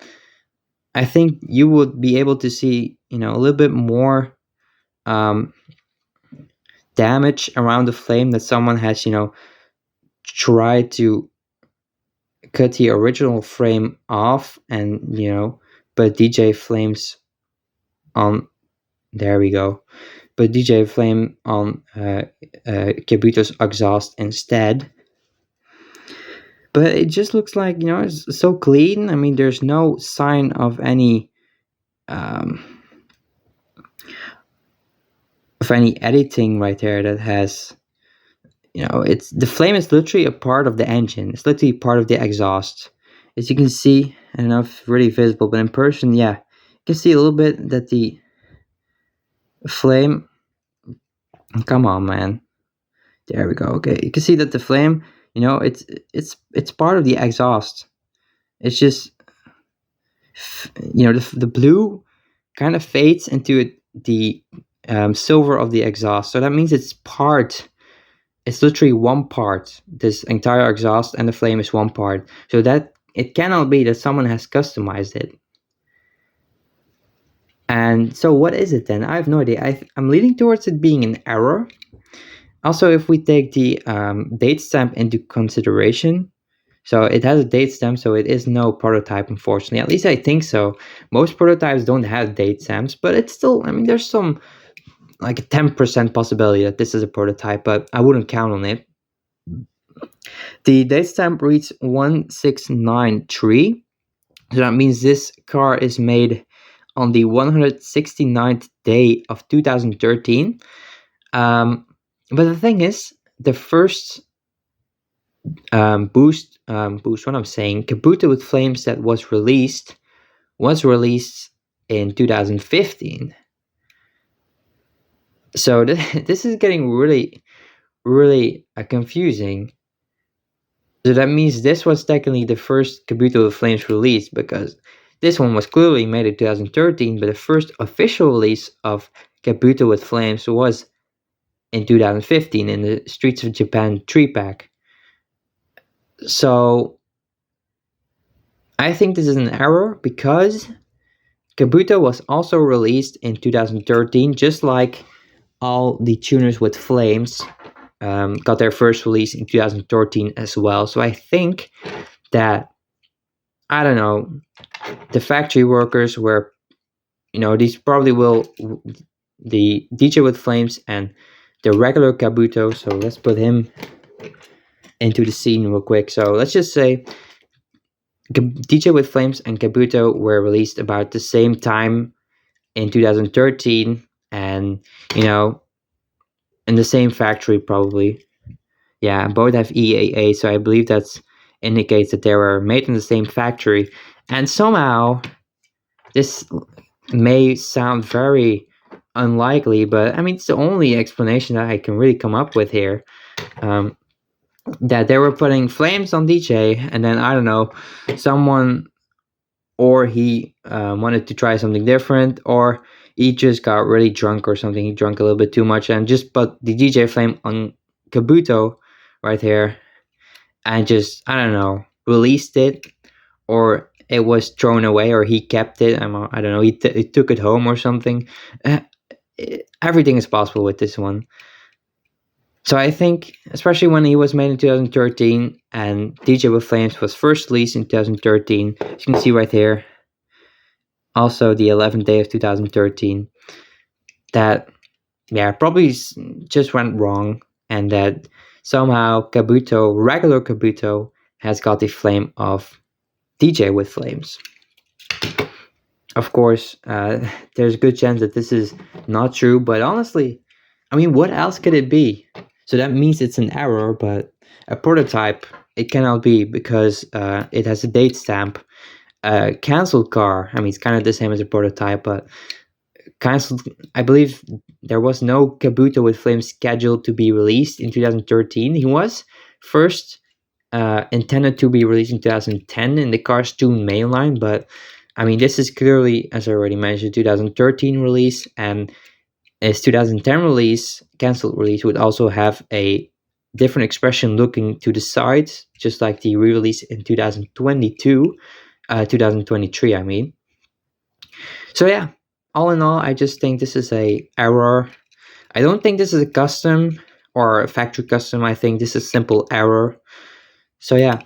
I think you would be able to see, a little bit more damage around the flame, that someone has, tried to cut the original frame off and, put DJ flames on. There we go. Put DJ flame on Kabuto's exhaust instead. But it just looks like, it's so clean. I mean, there's no sign of any editing right there that has, it's, the flame is literally a part of the engine. It's literally part of the exhaust. As you can see, I don't know if it's really visible, but in person, yeah, you can see a little bit that the flame, come on, man. There we go. Okay, you can see that the flame, it's part of the exhaust. It's just, the blue kind of fades into the silver of the exhaust. So that means it's literally one part. This entire exhaust and the flame is one part. So that it cannot be that someone has customized it. And so what is it then? I have no idea. I'm leaning towards it being an error. Also, if we take the date stamp into consideration, so it has a date stamp, so it is no prototype, unfortunately. At least I think so. Most prototypes don't have date stamps, but it's still, I mean, there's some, like a 10% possibility that this is a prototype, but I wouldn't count on it. The date stamp reads 1693. So that means this car is made on the 169th day of 2013. But the thing is, the first boost, what I'm saying, Kabuto with Flames that was released was released in 2015. So this is getting really, really confusing. So that means this was technically the first Kabuto with Flames release, because this one was clearly made in 2013, but the first official release of Kabuto with Flames was in 2015 in the Streets of Japan 3-pack. So I think this is an error, because Kabuto was also released in 2013, just like all the tuners with Flames got their first release in 2013 as well. So I think that, I don't know, the factory workers were, these probably will, the DJ with Flames and the regular Kabuto. So let's put him into the scene real quick. So let's just say DJ with Flames and Kabuto were released about the same time in 2013, and in the same factory probably. Yeah, both have EAA, so I believe that indicates that they were made in the same factory. And somehow, this may sound very unlikely, but I mean, it's the only explanation that I can really come up with here. That they were putting Flames on DJ, and then, I don't know, someone, or he wanted to try something different, or he just got really drunk or something. He drank a little bit too much and just put the DJ Flame on Kabuto right here, and just, I don't know, released it, or it was thrown away, or he kept it. I don't know, he took it home or something. Everything is possible with this one. So I think, especially when he was made in 2013, and DJ with Flames was first released in 2013, as you can see right here, also the 11th day of 2013, that, probably just went wrong, and that somehow Kabuto, regular Kabuto, has got the flame of DJ with Flames. Of course, there's a good chance that this is not true, but honestly, I mean, what else could it be? So that means it's an error, but a prototype, it cannot be, because it has a date stamp. Cancelled car, I mean, it's kind of the same as a prototype, but cancelled, I believe there was no Kabuto with Flames scheduled to be released in 2013. He was first intended to be released in 2010 in the Cars Toon mainline, but I mean, this is clearly, as I already mentioned, 2013 release, and his 2010 release, cancelled release, would also have a different expression looking to the sides, just like the re-release in 2022, 2023, I mean. So yeah, all in all, I just think this is a error. I don't think this is a custom or a factory custom. I think this is a simple error. So yeah,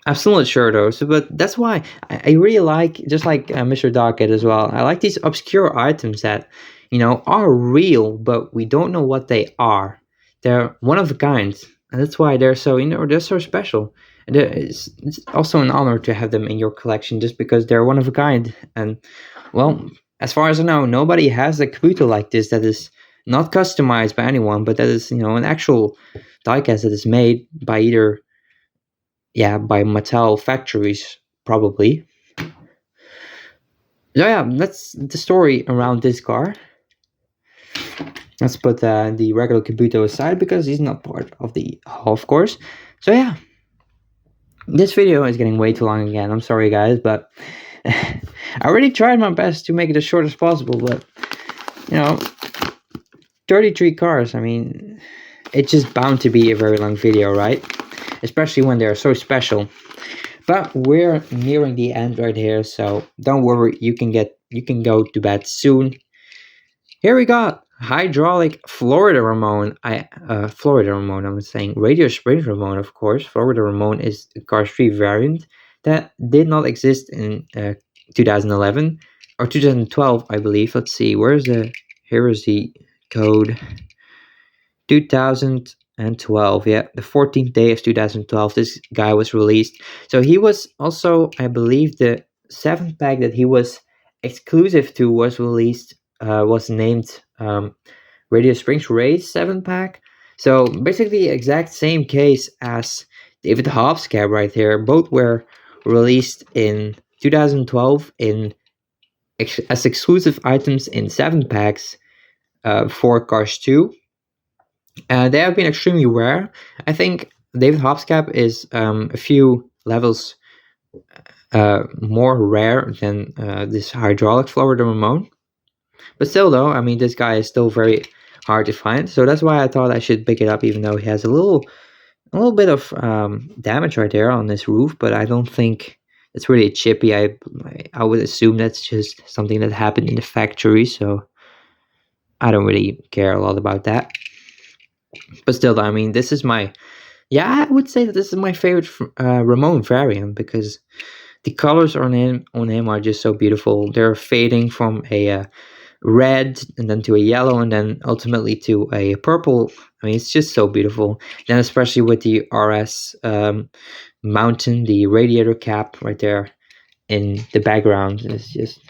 I'm still not sure though. So, but that's why I really like, just like Mr. Docket as well, I like these obscure items that, are real, but we don't know what they are. They're one of a kind, and that's why they're so, they're so special. And it's also an honor to have them in your collection, just because they're one of a kind. And well, as far as I know, nobody has a Kabuto like this that is not customized by anyone, but that is, an actual diecast that is made by either, by Mattel factories, probably. So yeah, that's the story around this car. Let's put the regular Kabuto aside, because he's not part of the haul, of course. So yeah, this video is getting way too long again. I'm sorry, guys, but I already tried my best to make it as short as possible, but 33 cars, I mean, it's just bound to be a very long video, right? Especially when they're so special. But we're nearing the end right here, so don't worry, you can go to bed soon. Here we got hydraulic Florida Ramon. Florida Ramon, I'm saying Radio Sprint Ramon, of course. Florida Ramon is a Cars 3 variant that did not exist in 2011 or 2012, I believe. Let's see, here is the code. 2012, yeah, the 14th day of 2012, this guy was released. So he was also, I believe, the 7th pack that he was exclusive to was released, was named Radio Springs Race 7th pack. So basically, exact same case as David Hobbs cab right here. Both were released in 2012 as exclusive items in 7 packs for Cars 2. They have been extremely rare. I think David Hopscap is a few levels more rare than this hydraulic flower, the Ramon. But still, though, I mean, this guy is still very hard to find. So that's why I thought I should pick it up, even though he has a little bit of damage right there on this roof. But I don't think it's really chippy. I would assume that's just something that happened in the factory. So I don't really care a lot about that. But still, I mean, this is I would say that this is my favorite Ramon variant, because the colors on him are just so beautiful. They're fading from a red and then to a yellow and then ultimately to a purple. I mean, it's just so beautiful. Then especially with the RS mountain, the radiator cap right there in the background, is just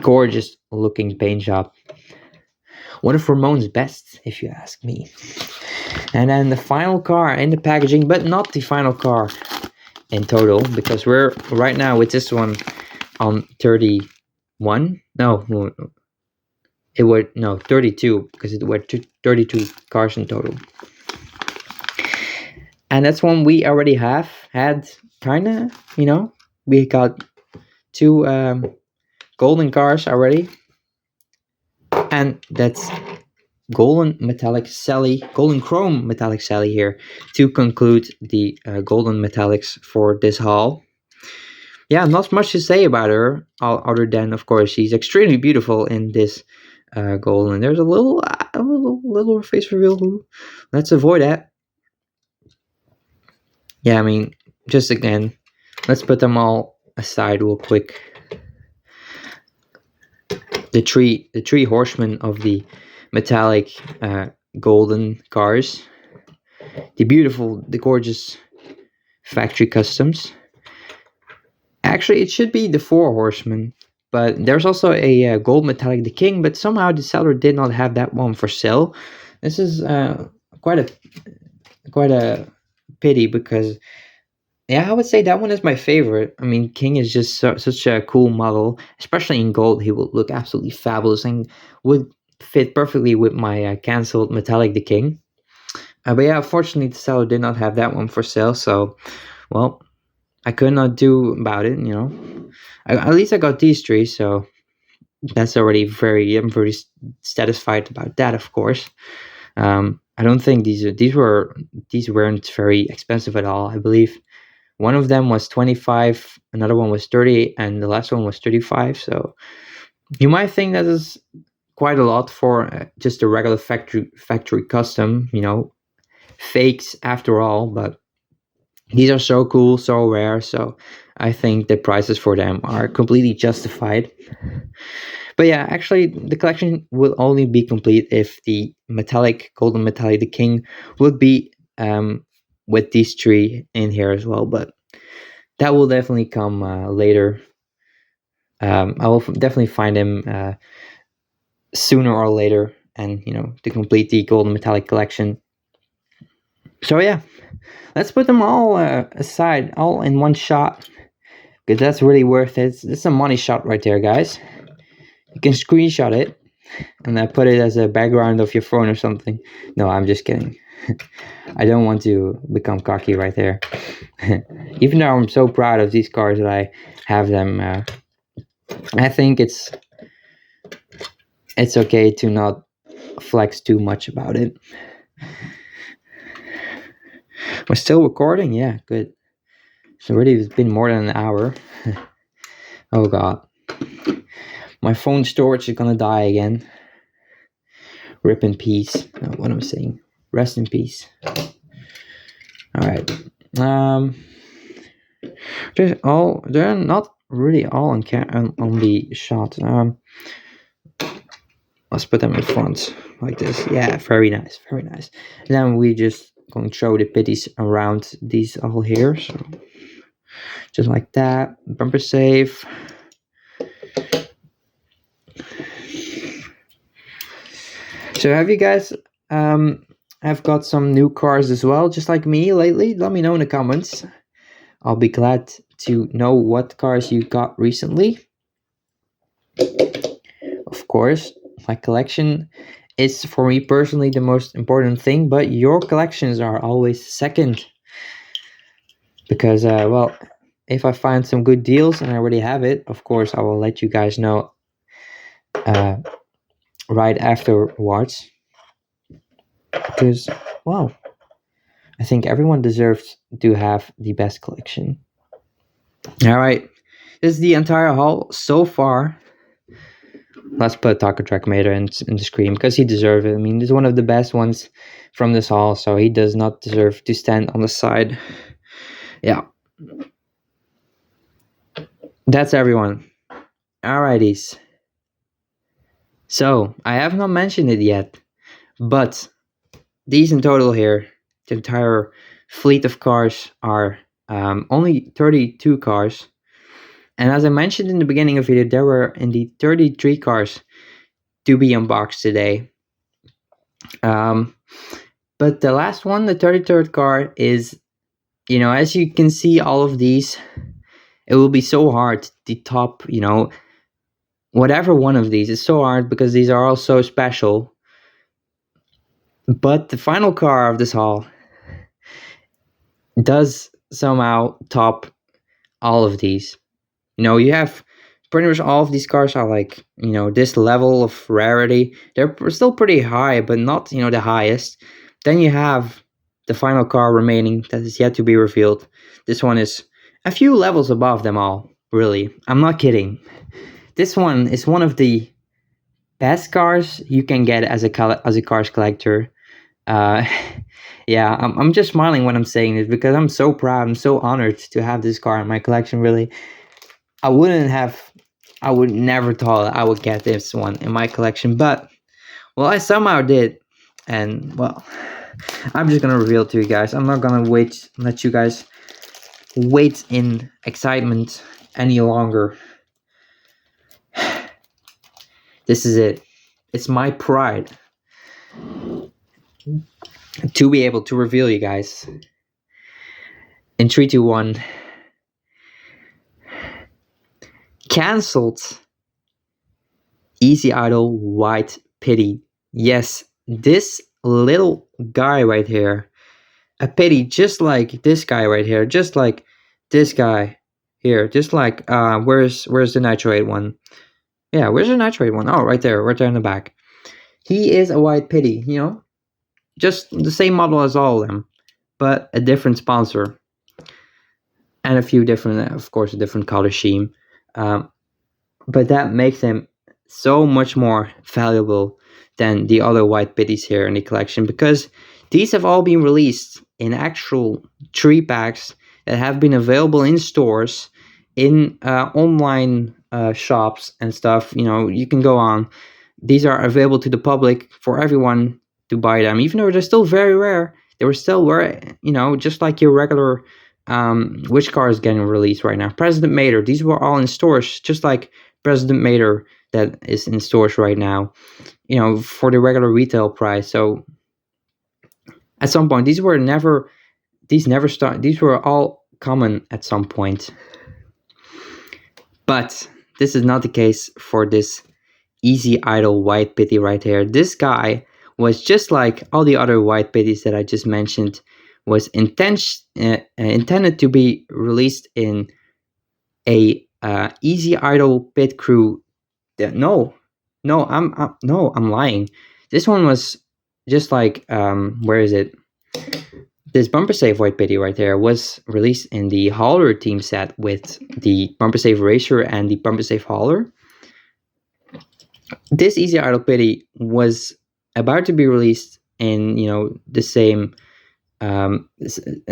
gorgeous looking paint job. One of Ramon's best, if you ask me. And then the final car in the packaging, but not the final car in total, because we're right now with this one on 31. No, it was 32, because it were 32 cars in total. And that's one we already had, kinda, we got 2 golden cars already, and that's golden chrome metallic Sally here to conclude the golden metallics for this haul. Yeah, not much to say about her, other than, of course, she's extremely beautiful in this golden. There's a little face reveal. Let's avoid that. Yeah, I mean, just again, let's put them all aside real quick. The three horsemen of the metallic golden cars, the gorgeous factory customs. Actually, it should be the 4 horsemen, but there's also a gold metallic the king, but somehow the seller did not have that one for sale. This is quite a pity, because I would say that one is my favorite. I mean, King is just such a cool model, especially in gold. He would look absolutely fabulous and would fit perfectly with my cancelled metallic the king. But yeah, unfortunately, the seller did not have that one for sale. So, well, I could not do about it. At least I got these 3, so that's already I'm very satisfied about that. Of course, I don't think these weren't very expensive at all. I believe one of them was 25, another one was 30, and the last one was 35. So you might think that is quite a lot for just a regular factory custom, fakes after all. But these are so cool, so rare. So I think the prices for them are completely justified. But yeah, actually, the collection will only be complete if the golden metallic the king would be with these 3 in here as well. But that will definitely come later. I will definitely find him sooner or later, and to complete the golden metallic collection. So yeah, let's put them all aside, all in one shot, because that's really worth it. It's a money shot right there, guys. You can screenshot it and put it as a background of your phone or something. No, I'm just kidding. I don't want to become cocky right there. Even though I'm so proud of these cars that I have them, I think it's okay to not flex too much about it. We're still recording? Yeah, good. It's already been more than an hour. Oh god. My phone storage is gonna die again. Rip in peace. No, what am I saying? Rest in peace. Alright. They're not really all on the shot. Let's put them in front like this. Yeah, very nice, very nice. And then we just going to show the pitties around these all here. So just like that. Bumper safe. So have you guys have got some new cars as well, just like me lately? Let me know in the comments. I'll be glad to know what cars you got recently. Of course, my collection is for me personally the most important thing, but your collections are always second. Because, well, if I find some good deals and I already have it, of course, I will let you guys know uh, right afterwards. Because, well, I think everyone deserves to have the best collection. All right, this is the entire haul so far. Let's put Taco Track Mater in the screen because he deserves it. I mean, this is one of the best ones from this haul, so he does not deserve to stand on the side. Yeah. That's everyone. Alrighties. So, I have not mentioned it yet, but these in total here, the entire fleet of cars are only 32 cars. And as I mentioned in the beginning of the video, there were indeed 33 cars to be unboxed today. But the last one, the 33rd car, is, as you can see, all of these, it will be so hard to top, whatever one of these. Is so hard because these are all so special. But the final car of this haul does somehow top all of these. You have pretty much all of these cars are like, this level of rarity. They're still pretty high, but not, the highest. Then you have the final car remaining that is yet to be revealed. This one is a few levels above them all, really. I'm not kidding. This one is one of the best cars you can get as a cars collector. Yeah, I'm just smiling when I'm saying this because I'm so proud. I'm so honored to have this car in my collection, really. I would never thought I would get this one in my collection, but, well, I somehow did. And, well, I'm just gonna reveal it to you guys. I'm not gonna let you guys wait in excitement any longer. This is it. It's my pride to be able to reveal you guys. In 3, 2, 1. Cancelled Easy Idle White Pity. Yes, this little guy right here. A pity just like this guy right here. Just like this guy here. Just like, where's the Nitro 8 one? Yeah, where's the Nitro 8 one? Oh, right there in the back. He is a white pity, just the same model as all of them, but a different sponsor. And a few different, of course, a different color scheme. But that makes them so much more valuable than the other white pitties here in the collection, because these have all been released in actual 3-packs that have been available in stores, in online shops and stuff. You can go on. These are available to the public for everyone to buy them, even though they're still very rare. They were still rare, just like your regular. Which car is getting released right now? President Mater. These were all in stores, just like President Mater that is in stores right now, for the regular retail price. So at some point, these were all common at some point. But this is not the case for this Easy Idle White Pity right here. This guy was just like all the other white pitties that I just mentioned, was intended to be released in a Easy Idle Pit Crew. No, I'm lying. This one was just like, where is it? This Bumper Safe White Pity right there was released in the Hauler team set with the Bumper Safe Racer and the Bumper Safe Hauler. This Easy Idle Pity was about to be released in, the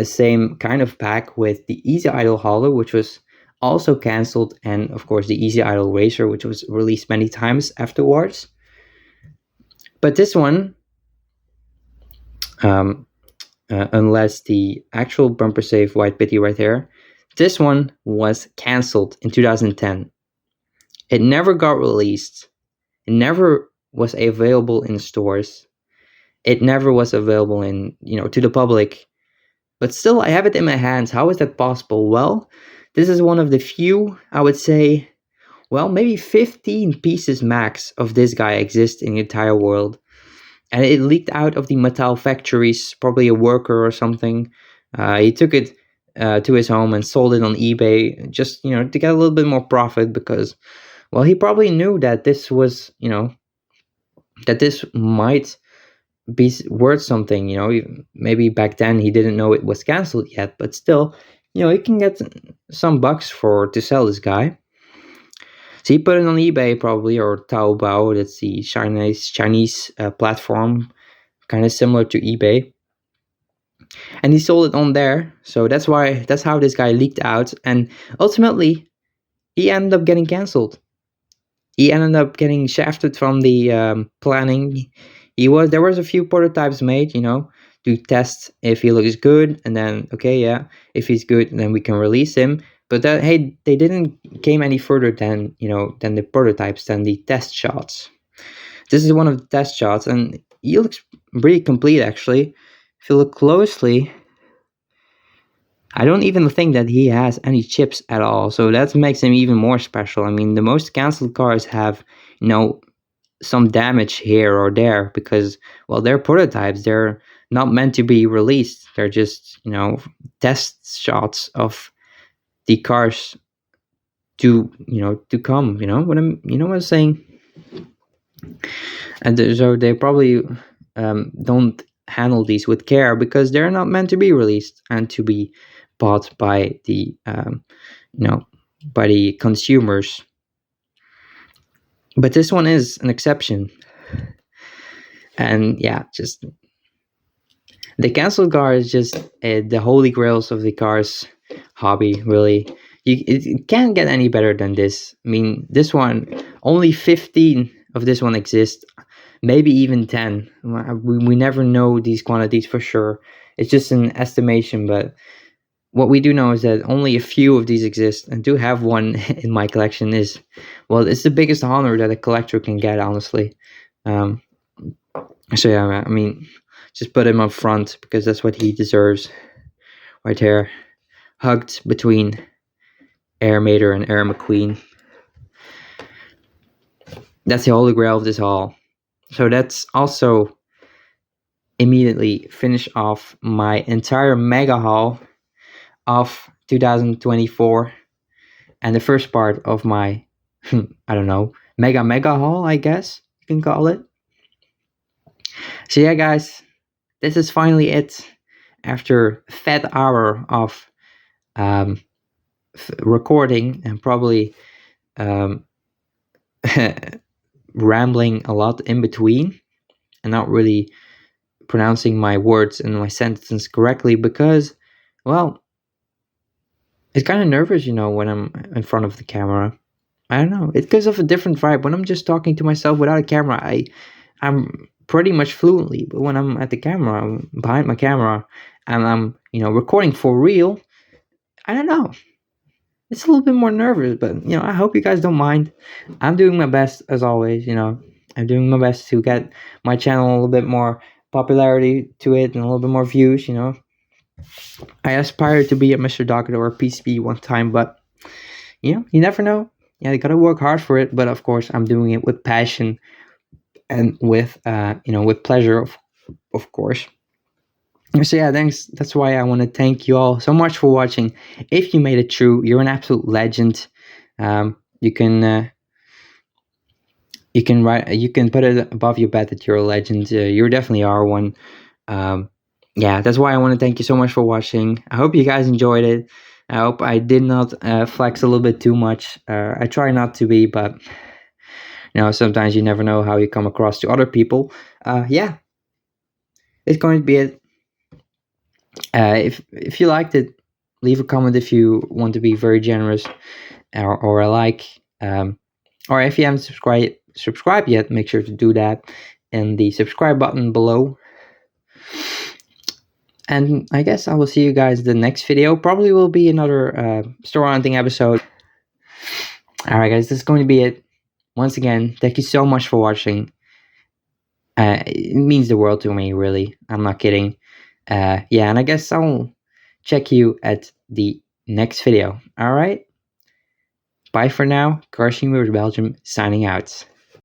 same kind of pack with the Easy Idle Hauler, which was also cancelled, and of course the Easy Idle Racer, which was released many times afterwards. But this one, unless the actual Bumper Safe White Pity right there, this one was cancelled in 2010. It never got released. It never was available in stores. It never was available in, to the public. But still, I have it in my hands. How is that possible? Well, This is one of the few, I would say, well, maybe 15 pieces max of this guy exist in the entire world. And it leaked out of the Mattel factories, probably a worker or something. He took it to his home and sold it on eBay, just to get a little bit more profit, because, well, he probably knew that this was, that this might be worth something. Maybe back then he didn't know it was canceled yet, but still, he can get some bucks for to sell this guy. So he put it on eBay probably, or Taobao. That's the Chinese platform, kind of similar to eBay, and he sold it on there. So that's how this guy leaked out, and ultimately he ended up getting canceled. He ended up getting shafted from the planning. There was a few prototypes made, to test if he looks good, and then okay, yeah, if he's good, then we can release him. But that, hey, they didn't came any further than than the prototypes, than the test shots. This is one of the test shots, and he looks pretty complete actually. If you look closely, I don't even think that he has any chips at all, so that makes him even more special. I mean, the most canceled cars have, some damage here or there because, well, they're prototypes. They're not meant to be released. They're just, test shots of the cars to come. You know what I'm saying? And so they probably don't handle these with care because they're not meant to be released and to be bought by the by the consumers. But this one is an exception, and yeah, just the canceled car is just the holy grails of the cars hobby. Really, it can't get any better than this. I mean, this one, only 15 of this one exist, maybe even 10. We never know these quantities for sure. It's just an estimation, but what we do know is that only a few of these exist, and to have one in my collection is, well, it's the biggest honor that a collector can get, honestly. So yeah, I mean, just put him up front because that's what he deserves, right here, hugged between Air Mater and Air McQueen. That's the holy grail of this haul. So that's also immediately finish off my entire mega haul of 2024, and the first part of my I don't know, mega haul, I guess you can call it. So yeah, guys, this is finally it. After a fat hour of recording and probably rambling a lot in between and not really pronouncing my words and my sentences correctly because, well, it's kind of nervous, when I'm in front of the camera. I don't know. It gives off a different vibe. When I'm just talking to myself without a camera, I'm pretty much fluently. But when I'm at the camera, I'm behind my camera, and I'm, recording for real, I don't know. It's a little bit more nervous, but, I hope you guys don't mind. I'm doing my best, as always, I'm doing my best to get my channel a little bit more popularity to it and a little bit more views, I aspired to be a Mr. Doctor or a PCB one time, but, you never know. Yeah, you gotta work hard for it, but of course I'm doing it with passion and with with pleasure, of course. So yeah, thanks. That's why I want to thank you all so much for watching. If you made it through, you're an absolute legend. You can you can put it above your bed that you're a legend. You definitely are one. Yeah, that's why I want to thank you so much for watching. I hope you guys enjoyed it. I hope I did not flex a little bit too much. I try not to be, but sometimes you never know how you come across to other people. Yeah, it's going to be it. If you liked it, leave a comment if you want to be very generous, or a like. Or if you haven't subscribed yet, make sure to do that in the subscribe button below. And I guess I will see you guys in the next video. Probably will be another store hunting episode. Alright guys, this is going to be it. Once again, thank you so much for watching. It means the world to me, really. I'm not kidding. Yeah, and I guess I'll check you at the next video. All right. Bye for now. Cars Universe Belgium signing out.